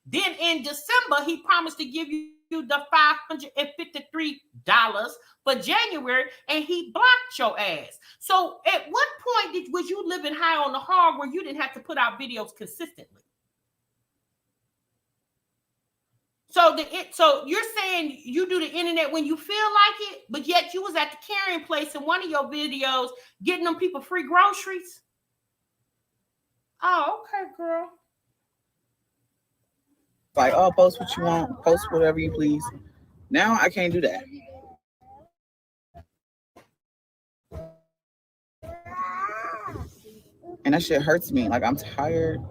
Then in December, he promised to give you the $553 for January, and he blocked your ass. So at what point was you living high on the hog where you didn't have to put out videos consistently? So you're saying you do the internet when you feel like it, but yet you was at the carrying place in one of your videos getting them people free groceries? Oh, okay, girl. like, oh, post what you want, post whatever you please. Now I can't do that. And that shit hurts me. Like, I'm tired.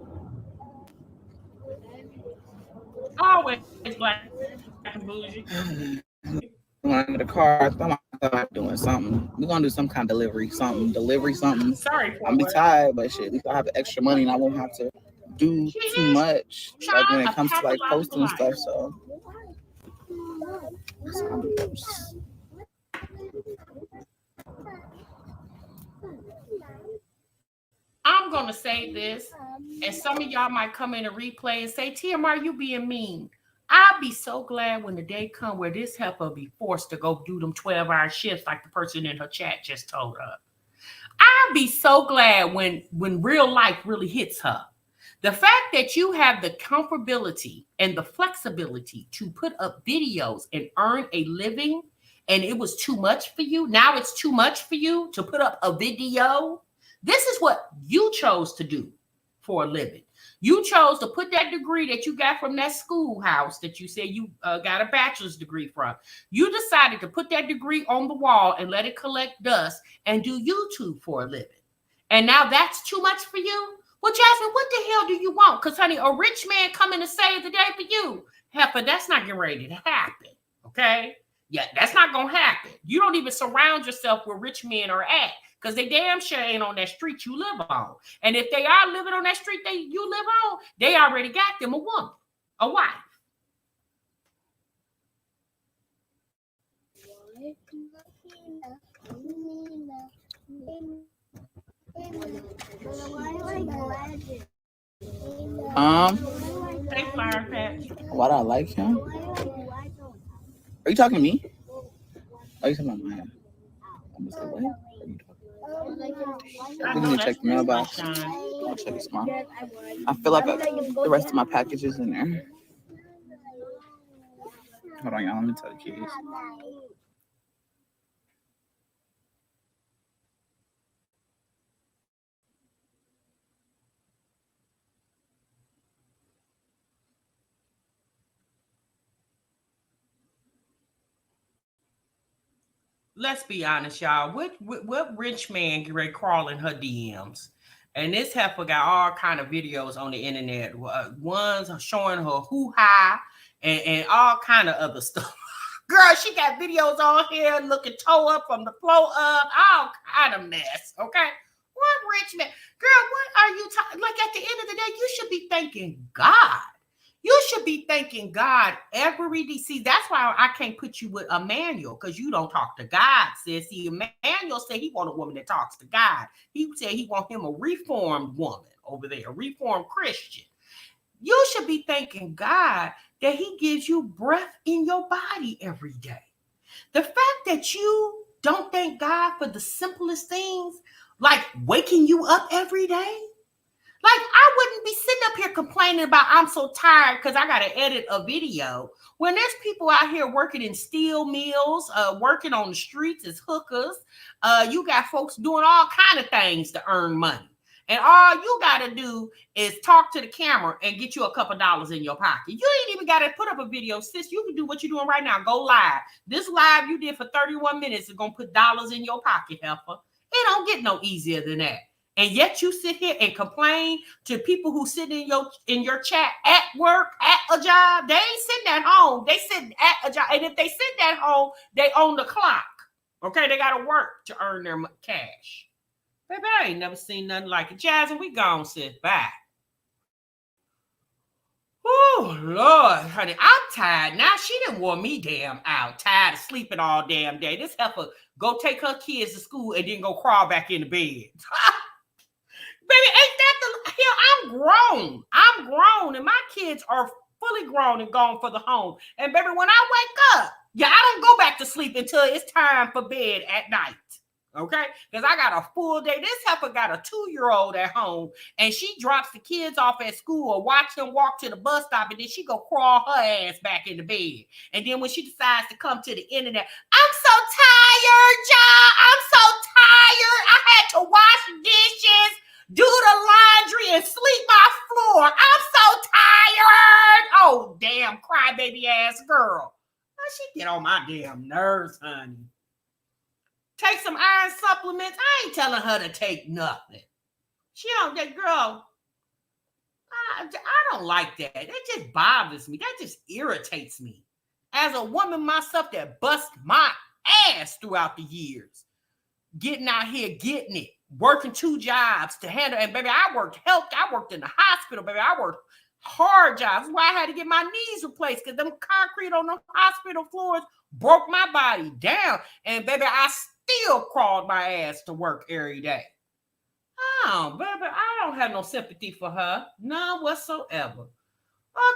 Always black and bougie. When I get a car, I thought I'm doing something. We're gonna do some kind of delivery, something. Sorry, I'm be tired, but shit, at least I have the extra money and I won't have to do too much. Like when it comes to like posting and stuff. So I'm gonna say this, and some of y'all might come in a replay and say, TMR, you being mean. I'll be so glad when the day come where this heifer be forced to go do them 12-hour shifts like the person in her chat just told her. I'll be so glad when real life really hits her. The fact that you have the comfortability and the flexibility to put up videos and earn a living, and it was too much for you. Now it's too much for you to put up a video. This is what you chose to do for a living. You chose to put that degree that you got from that schoolhouse that you said you got a bachelor's degree from. You decided to put that degree on the wall and let it collect dust and do YouTube for a living. And now that's too much for you? Well, Jasmine, what the hell do you want? Because, honey, a rich man coming to save the day for you. Heifer, that's not getting ready to happen, okay? Yeah, that's not going to happen. You don't even surround yourself where rich men are at. Because they damn sure ain't on that street you live on. And if they are living on that street you live on, they already got them a woman, a wife. Hey, Fire Patch. why do I like him? Are you talking to me? Are you talking about mine? I'm just like, what? I need to check the mailbox. I'll check it tomorrow. I feel like the rest of my package is in there. Hold on, y'all. Let me tell the kids. Let's be honest, y'all. What rich man get ready crawling her DMs? And this heifer got all kind of videos on the internet. Ones showing her hoo-ha and all kind of other stuff. Girl, she got videos on here looking toe up from the floor up. All kind of mess, okay? What rich man? Girl, what are you talking? Like at the end of the day, you should be thanking God. You should be thanking God every day. See, that's why I can't put you with Emmanuel, because you don't talk to God, sis. See, Emmanuel said he want a woman that talks to God. He said he want him a reformed woman over there, a reformed Christian. You should be thanking God that he gives you breath in your body every day. The fact that you don't thank God for the simplest things, like waking you up every day. Like, I wouldn't be sitting up here complaining about I'm so tired because I got to edit a video when there's people out here working in steel mills, working on the streets as hookers. You got folks doing all kind of things to earn money. And all you got to do is talk to the camera and get you a couple dollars in your pocket. You ain't even got to put up a video, sis. You can do what you're doing right now. Go live. This live you did for 31 minutes is going to put dollars in your pocket, heifer. It don't get no easier than that. And yet you sit here and complain to people who sit in your chat at work, at a job. They ain't sitting at home. They sitting at a job. And if they sit at home, they own the clock. Okay, they got to work to earn their cash. Baby, I ain't never seen nothing like it. Jasmine, we gone, sit back. Oh, Lord, honey, I'm tired now. She done wore me damn out. Tired of sleeping all damn day. This heifer go take her kids to school and then go crawl back in the bed. Baby, ain't that the hell? I'm grown, and my kids are fully grown and gone for the home. And baby, when I wake up, I don't go back to sleep until it's time for bed at night. Okay, because I got a full day. This heifer got a 2-year-old at home, and she drops the kids off at school or watch them walk to the bus stop, and then she go crawl her ass back in the bed. And then when she decides to come to the internet, I'm so tired, y'all. I'm so tired. I had to wash dishes, do the laundry, and sleep my floor. I'm so tired. Oh, damn crybaby ass girl. She get on my damn nerves, honey. Take some iron supplements. I ain't telling her to take nothing. She don't, that girl, I don't like that. That just bothers me. That just irritates me. As a woman myself that bust my ass throughout the years, getting out here, getting it, working 2 jobs to handle. And baby, I worked in the hospital, baby. I worked hard jobs. That's why I had to get my knees replaced because them concrete on the hospital floors broke my body down. And baby, I still crawled my ass to work every day. Oh, baby, I don't have no sympathy for her. None whatsoever.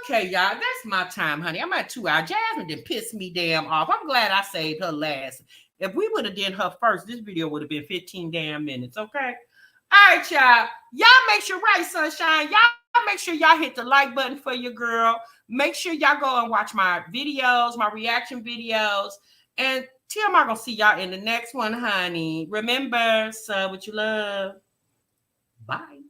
Okay, y'all, that's my time, honey. I'm at 2 hours. Jasmine done pissed me damn off. I'm glad I saved her last. If we would have done her first, this video would have been 15 damn minutes, okay? All right, y'all. Y'all make sure, right, sunshine, y'all make sure y'all hit the like button for your girl. Make sure y'all go and watch my videos, my reaction videos. And Tim, I'm going to see y'all in the next one, honey. Remember, sub what you love. Bye.